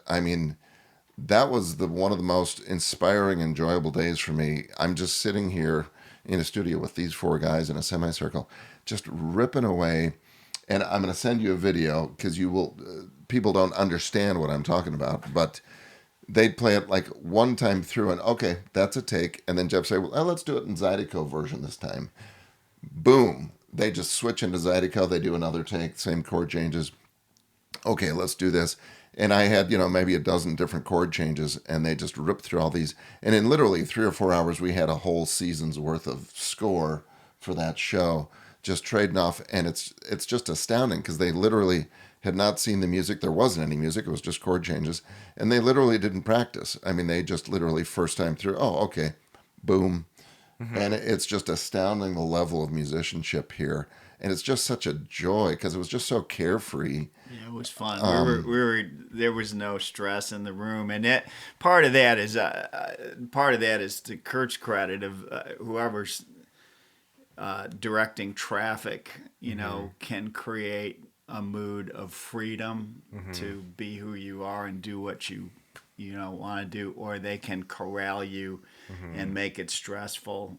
that was one of the most inspiring, enjoyable days for me. I'm just sitting here in a studio with these four guys in a semicircle, just ripping away. And I'm going to send you a video because people don't understand what I'm talking about, but they'd play it like one time through and, okay, that's a take. And then Jeff say, well, let's do it in Zydeco version this time. Boom. They just switch into Zydeco. They do another take, same chord changes. Okay, let's do this. And I had, maybe a dozen different chord changes, and they just ripped through all these. And in literally 3 or 4 hours, we had a whole season's worth of score for that show, just trading off. And it's just astounding because they literally had not seen the music. There wasn't any music. It was just chord changes. And they literally didn't practice. They just literally first time through, oh, okay, boom. And it's just astounding the level of musicianship here. And it's just such a joy because it was just so carefree. Yeah, it was fun. There was no stress in the room. And part of that is to Kurt's credit of whoever's directing traffic, can create a mood of freedom to be who you are and do what you want to do, or they can corral you and make it stressful.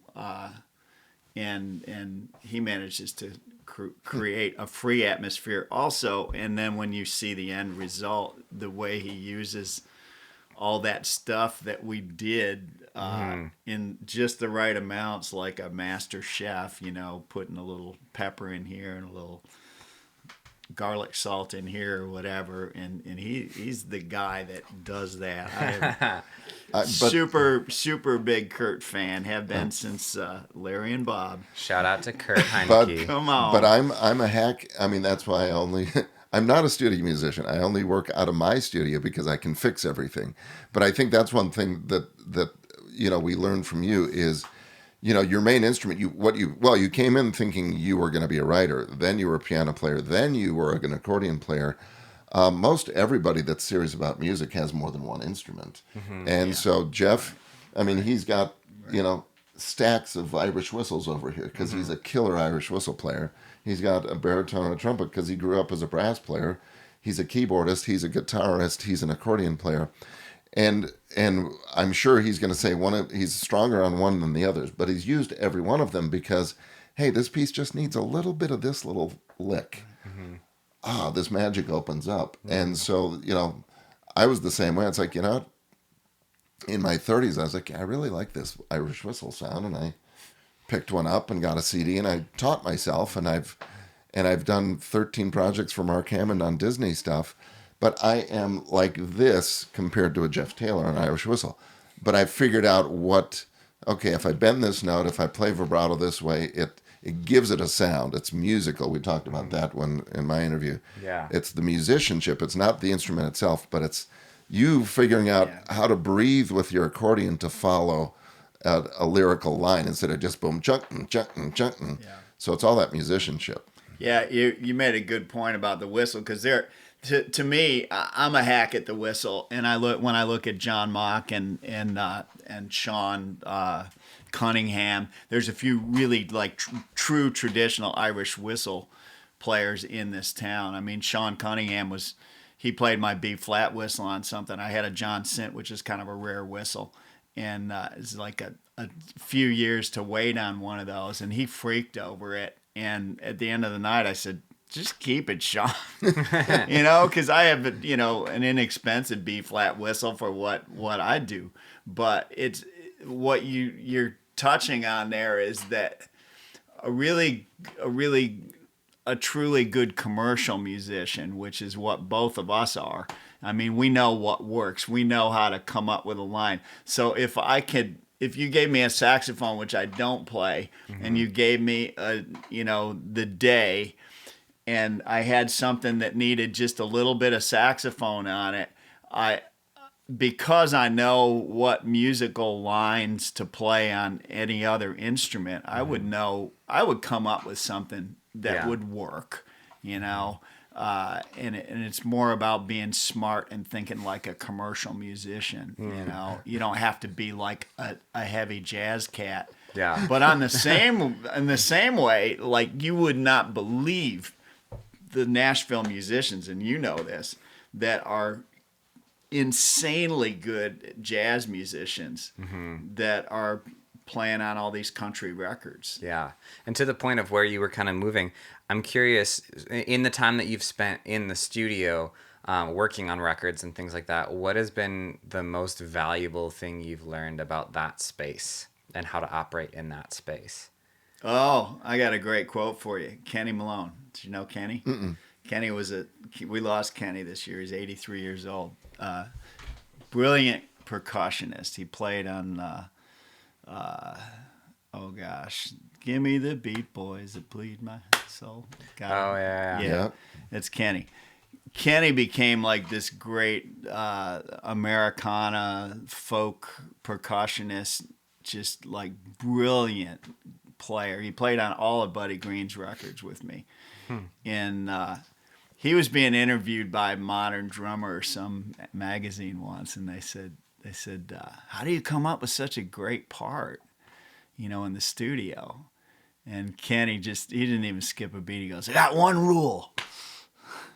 And he manages to create a free atmosphere also. And then when you see the end result, the way he uses all that stuff that we did in just the right amounts, like a master chef, putting a little pepper in here and a little garlic salt in here or whatever, and he's the guy that does that. I am super big Kurt fan, have been since Larry and Bob. Shout out to Kurt Heineke. Come on. But I'm a hack. That's why I'm not a studio musician. I only work out of my studio because I can fix everything. But I think that's one thing that we learned from you is, your main instrument, you came in thinking you were going to be a writer, then you were a piano player, then you were an accordion player. Most everybody that's serious about music has more than one instrument. So Jeff, he's got, stacks of Irish whistles over here because he's a killer Irish whistle player. He's got a baritone and a trumpet because he grew up as a brass player. he's a keyboardist, he's a guitarist, he's an accordion player, and I'm sure he's going to say he's stronger on one than the others, but he's used every one of them because, hey, this piece just needs a little bit of this little lick. This magic opens up. And so, I was the same way. It's like, in my 30s, I was like, I really like this Irish whistle sound, and I picked one up and got a CD, and I taught myself, and I've done 13 projects for Mark Hammond on Disney stuff, but I am like this compared to a Jeff Taylor on Irish whistle. But I figured out if I bend this note, if I play vibrato this way, it gives it a sound. It's musical. We talked about that one in my interview. Yeah. It's the musicianship. It's not the instrument itself, but it's you figuring out how to breathe with your accordion to follow a lyrical line instead of just boom, chunkin', chunkin', chunkin'. Yeah. So it's all that musicianship. Yeah, you made a good point about the whistle, because to me, I'm a hack at the whistle, and when I look at John Mock and Sean Cunningham, there's a few really like true traditional Irish whistle players in this town. I mean, Sean Cunningham he played my B flat whistle on something. I had a John Cint, which is kind of a rare whistle, and it's like a few years to wait on one of those, and he freaked over it. And at the end of the night, I said, just keep it, Sean. Because I have, an inexpensive B flat whistle for what I do. But it's what you're touching on there is that a truly good commercial musician, which is what both of us are. I mean, we know what works. We know how to come up with a line. So if you gave me a saxophone, which I don't play, and you gave me the day, and I had something that needed just a little bit of saxophone on it, because I know what musical lines to play on any other instrument, I would come up with something that would work, and it's more about being smart and thinking like a commercial musician. You don't have to be like a heavy jazz cat. Yeah. But in the same way, like, you would not believe the Nashville musicians, and you know this, that are insanely good jazz musicians that are playing on all these country records. Yeah. And to the point of where you were kind of moving, I'm curious, in the time that you've spent in the studio working on records and things like that, what has been the most valuable thing you've learned about that space and how to operate in that space? Oh, I got a great quote for you. Kenny Malone. Did you know Kenny? Mm-mm. Kenny we lost Kenny this year. He's 83 years old. Brilliant percussionist. He played on, Give Me the Beat Boys that bleed my soul. Yeah. It's Kenny. Kenny became like this great Americana folk percussionist, just like brilliant player. He played on all of Buddy Green's records with me. And he was being interviewed by Modern Drummer or some magazine once, and they said, how do you come up with such a great part, in the studio? And Kenny he didn't even skip a beat. He goes, I got one rule.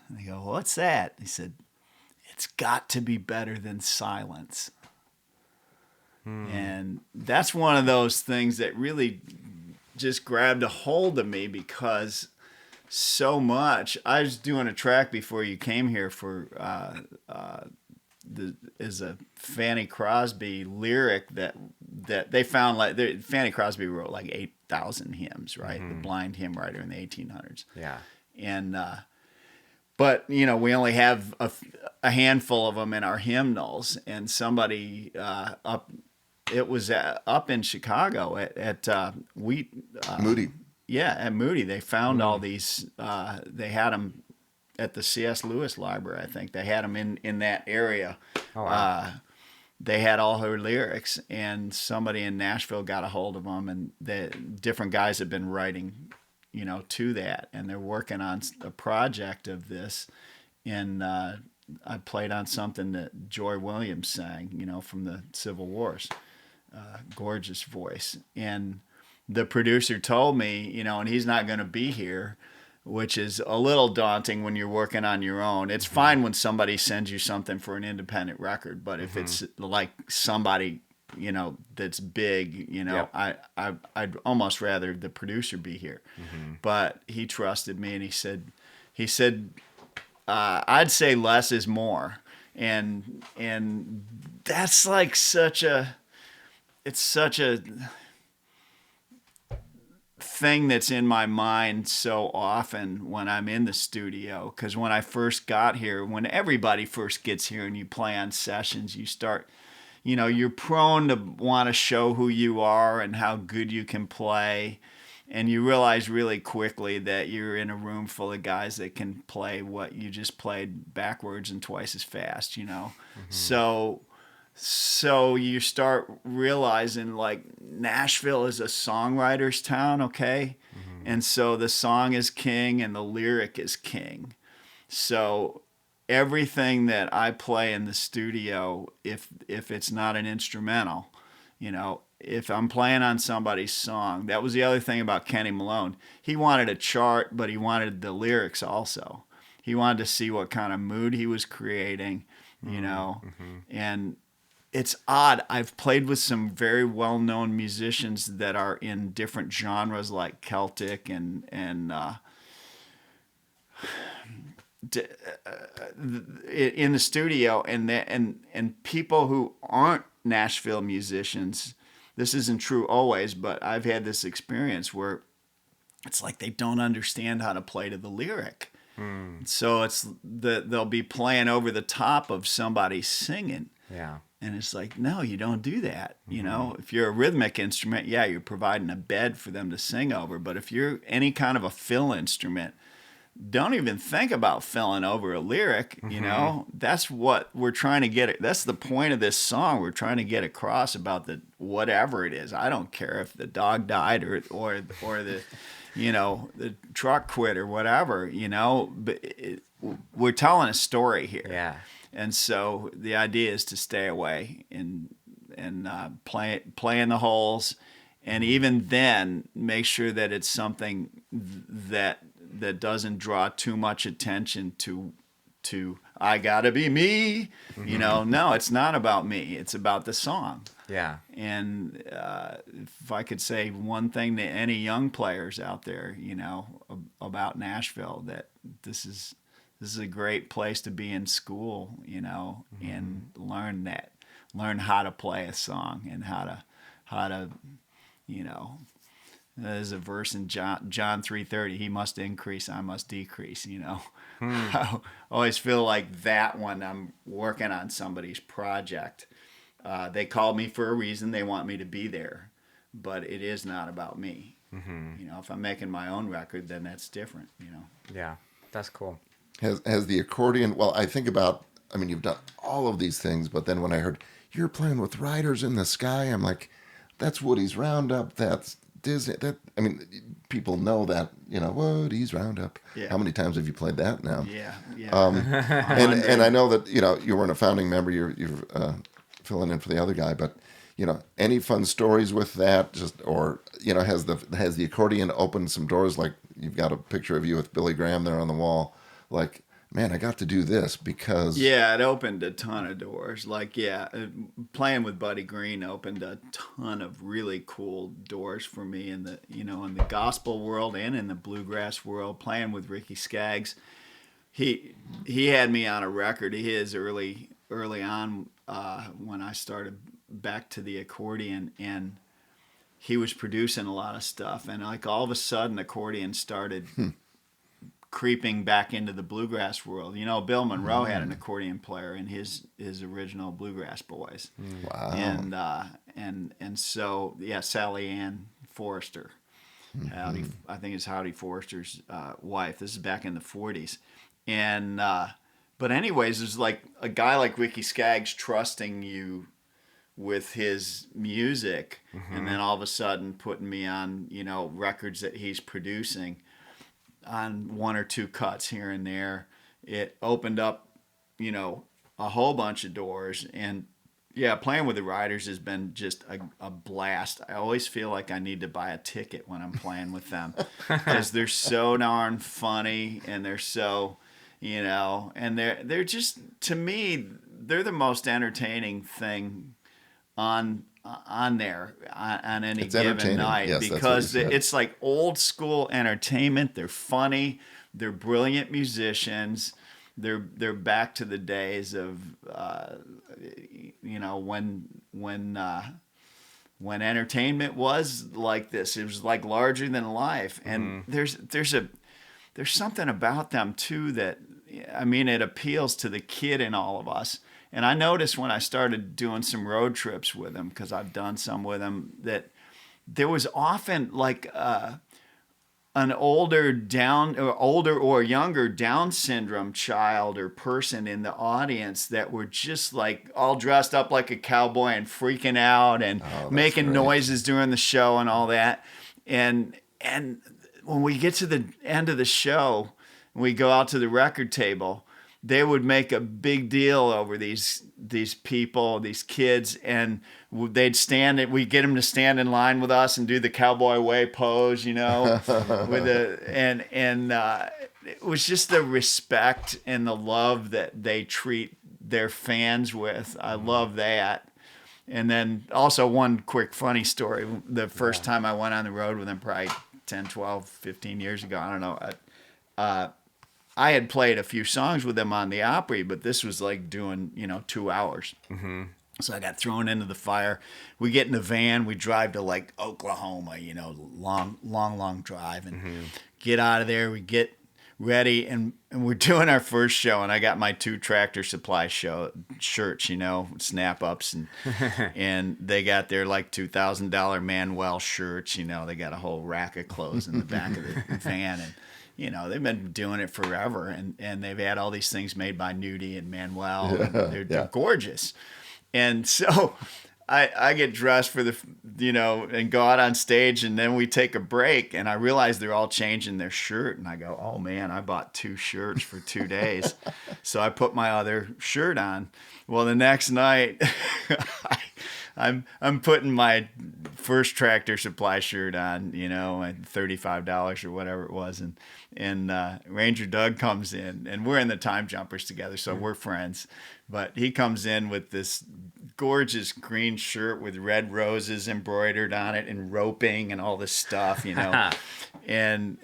And I go, what's that? He said, it's got to be better than silence. And that's one of those things that really just grabbed a hold of me, because so much. I was doing a track before you came here for is a Fanny Crosby lyric that they found, like, Fanny Crosby wrote like 8,000 hymns, right? The blind hymn writer in the 1800s. Yeah. And but we only have a handful of them in our hymnals, and somebody up in Chicago at Moody. Yeah, at Moody, they found all these. They had them at the C.S. Lewis Library, I think. They had them in that area. Oh, wow. They had all her lyrics, and somebody in Nashville got a hold of them, and the different guys have been writing, to that, and they're working on a project of this. And I played on something that Joy Williams sang, from the Civil Wars. Gorgeous voice. And the producer told me, and he's not going to be here, which is a little daunting when you're working on your own. It's fine when somebody sends you something for an independent record, but if it's like somebody, you know, that's big, you know, Yep. I'd almost rather the producer be here. But he trusted me, and he said, I'd say less is more. And that's like it's such a thing that's in my mind so often when I'm in the studio. Because when I first got here, when everybody first gets here and you play on sessions, you start, you know, you're prone to want to show who you are and how good you can play. And you realize really quickly that you're in a room full of guys that can play what you just played backwards and twice as fast, you know? So you start realizing like Nashville is a songwriter's town, okay? And so the song is king and the lyric is king. So everything that I play in the studio, if it's not an instrumental, you know, if I'm playing on somebody's song, that was the other thing about Kenny Malone. He wanted a chart, but he wanted the lyrics also. He wanted to see what kind of mood he was creating, you know, and it's odd. I've played with some very well-known musicians that are in different genres like Celtic and in the studio, and people who aren't Nashville musicians. This isn't true always, but I've had this experience where it's like they don't understand how to play to the lyric. So they'll be playing over the top of somebody singing. Yeah. And it's like, no, you don't do that. You know, if you're a rhythmic instrument, yeah, you're providing a bed for them to sing over. But if you're any kind of a fill instrument, don't even think about filling over a lyric. You know, that's what we're trying to get. That's the point of this song. We're trying to get across about the whatever it is. I don't care if the dog died or the, you know, the truck quit or whatever. You know, but we're telling a story here. Yeah. And so the idea is to stay away and play in the holes, and even then make sure that it's something that doesn't draw too much attention to I gotta be me. You know, no, it's not about me. It's about the song. Yeah. And if I could say one thing to any young players out there, you know, about Nashville, that this is a great place to be in school, you know, and learn how to play a song and how to, you know, there's a verse in John 3:30, he must increase, I must decrease, you know. I always feel like that when I'm working on somebody's project, they called me for a reason, they want me to be there, but it is not about me. You know, if I'm making my own record, then that's different, you know. Yeah. That's cool. Has the accordion? Well, I think about. I mean, you've done all of these things, but then when I heard you're playing with Riders in the Sky, I'm like, that's Woody's Roundup. That's Disney. That I mean, people know that. You know, Woody's Roundup. Yeah. How many times have you played that now? Yeah. And I know that you know you weren't a founding member. You're filling in for the other guy, but you know, any fun stories with that? Just or you know, has the accordion opened some doors? Like you've got a picture of you with Billy Graham there on the wall. Like, man, I got to do this because... Yeah, it opened a ton of doors. Like, yeah, playing with Buddy Green opened a ton of really cool doors for me in the, you know, in the gospel world and in the bluegrass world. Playing with Ricky Skaggs, he had me on a record. He is early on when I started back to the accordion, and he was producing a lot of stuff. And like all of a sudden, accordion started... creeping back into the bluegrass world. You know, Bill Monroe had an accordion player in his original Bluegrass Boys. Wow. And so yeah, Sally Ann Forrester. I think it's Howdy Forrester's wife. This is back in the 40s. And but anyways, there's like a guy like Ricky Skaggs trusting you with his music, and then all of a sudden putting me on, you know, records that he's producing on one or two cuts here and there. It opened up, you know, a whole bunch of doors, and Yeah, playing with the Riders has been just a blast. I always feel like I need to buy a ticket when I'm playing with them because they're so darn funny and they're so, and they're just, to me, they're the most entertaining thing on there on any It's given entertaining. night, Yes, that's what because you said. it's like old school entertainment. They're funny. They're brilliant musicians. They're back to the days of when entertainment was like this. It was like larger than life, and there's something about them too that, I mean, it appeals to the kid in all of us. And I noticed when I started doing some road trips with them, because I've done some with them, that there was often like an older or younger Down syndrome child or person in the audience that were just like all dressed up like a cowboy and freaking out and making great. noises during the show and all that. And when we get to the end of the show, and we go out to the record table, they would make a big deal over these people, these kids, and they'd we'd get them to stand in line with us and do the cowboy way pose, with it was just the respect and the love that they treat their fans with. I love that. And then also one quick funny story. The first time I went on the road with them, probably 10, 12, 15 years ago, I don't know, I had played a few songs with them on the Opry, but this was like doing, 2 hours. Mm-hmm. So I got thrown into the fire. We get in the van. We drive to like Oklahoma, long drive, and get out of there. We get ready, and we're doing our first show. And I got my 2 Tractor Supply shirts, snap-ups, and they got their like $2,000 Manuel shirts. They got a whole rack of clothes in the back of the van, and they've been doing it forever, and they've had all these things made by Nudie and Manuel, and they're gorgeous. And so I get dressed for and go out on stage, and then we take a break, and I realize they're all changing their shirt, and I go, oh man, I bought 2 shirts for 2 days. So I put my other shirt on. Well, the next night, I'm putting my first Tractor Supply shirt on, at $35 or whatever it was, and Ranger Doug comes in, and we're in the Time Jumpers together, so we're friends. But he comes in with this gorgeous green shirt with red roses embroidered on it and roping and all this stuff, and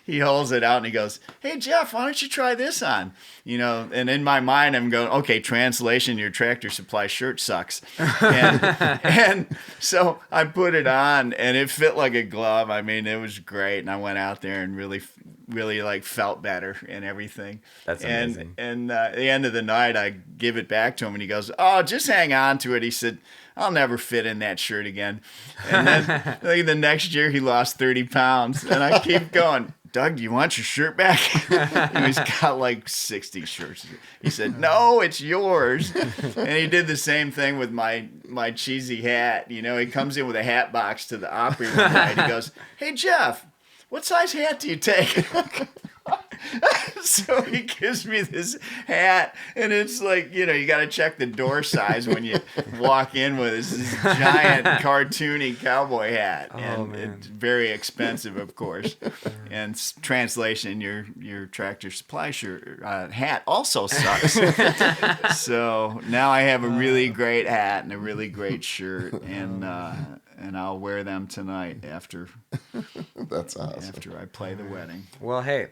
he holds it out and he goes, hey, Jeff, why don't you try this on? And in my mind, I'm going, okay, translation, your Tractor Supply shirt sucks. And so I put it on, and it fit like a glove. I mean, it was great. And I went out there and really like felt better and everything. That's amazing. And at the end of the night, I give it back to him, and he goes, oh, just hang on to it. He said, I'll never fit in that shirt again. And then like, the next year, he lost 30 pounds. And I keep going, Doug, do you want your shirt back? He's got like 60 shirts. He said, no, it's yours. And he did the same thing with my cheesy hat. He comes in with a hat box to the Opry one night. He goes, hey, Jeff, what size hat do you take? So he gives me this hat, and it's like, you got to check the door size when you walk in with this giant cartoony cowboy hat. And it's very expensive, of course. And translation, your Tractor Supply shirt hat also sucks. So now I have a really great hat and a really great shirt, and I'll wear them tonight after. That's awesome. After I play the wedding. Well, hey,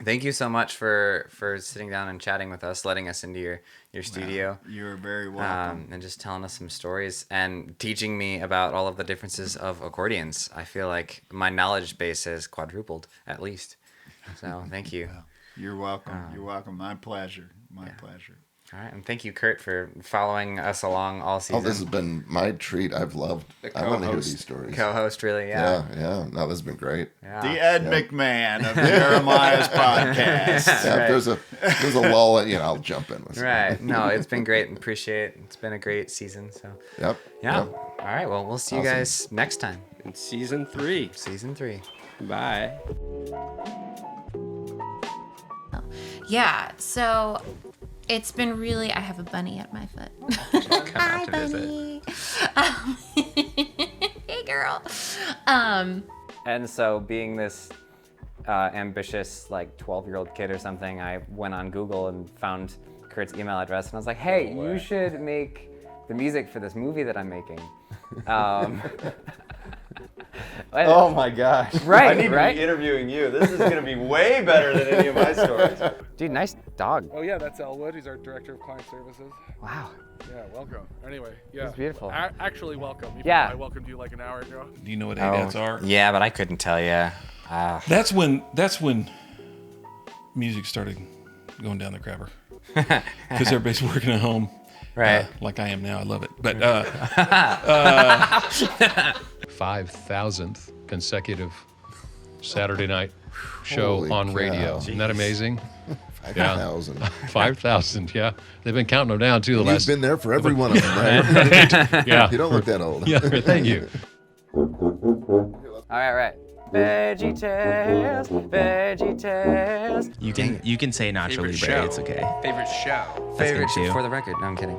thank you so much for sitting down and chatting with us, letting us into your studio. You're very welcome. And just telling us some stories and teaching me about all of the differences of accordions. I feel like my knowledge base has quadrupled, at least. So thank you. You're welcome. You're welcome. My pleasure. My pleasure. All right, and thank you, Kurt, for following us along all season. Oh, this has been my treat. I've loved. I want to hear these stories. Co-host, really, yeah. Yeah. No, this has been great. Yeah. The Ed McMahon of Jeremiah's podcast. Yeah, if there's a lull, I'll jump in with Right. something. No, it's been great. Appreciate it. It's been a great season. So. Yep. Yeah. Yep. All right. Well, we'll see you guys next time. In season 3. Season 3. Bye. Yeah, so It's been really. I have a bunny at my foot. Come out to visit. Hey, girl. And so being this ambitious, like 12-year-old kid or something, I went on Google and found Kurt's email address, and I was like, hey, you should make the music for this movie that I'm making. Oh my gosh. Right, I need right? to be interviewing you. This is going to be way better than any of my stories. Dude, nice dog. Oh yeah, that's Elwood. He's our director of client services. Wow. Yeah, welcome. Anyway, yeah. It's beautiful. Actually, welcome. Even Yeah. though I welcomed you like an hour ago. Do you know what ADATs are? Yeah, but I couldn't tell you. That's when music started going down the crapper. Because everybody's working at home. Right. Like I am now. I love it. But 5,000th consecutive Saturday night show Holy on cow. radio. Isn't that amazing? 5,000. 5,000, yeah. They've been counting them down, too, the You've last... been there for every one of them, right? Yeah. You don't look that old. Yeah, thank you. All right. Veggie tales, veggie tales. You can say Nacho Favorite Libre. show. It's okay. Favorite show. Favorite good too. for the record. No, I'm kidding.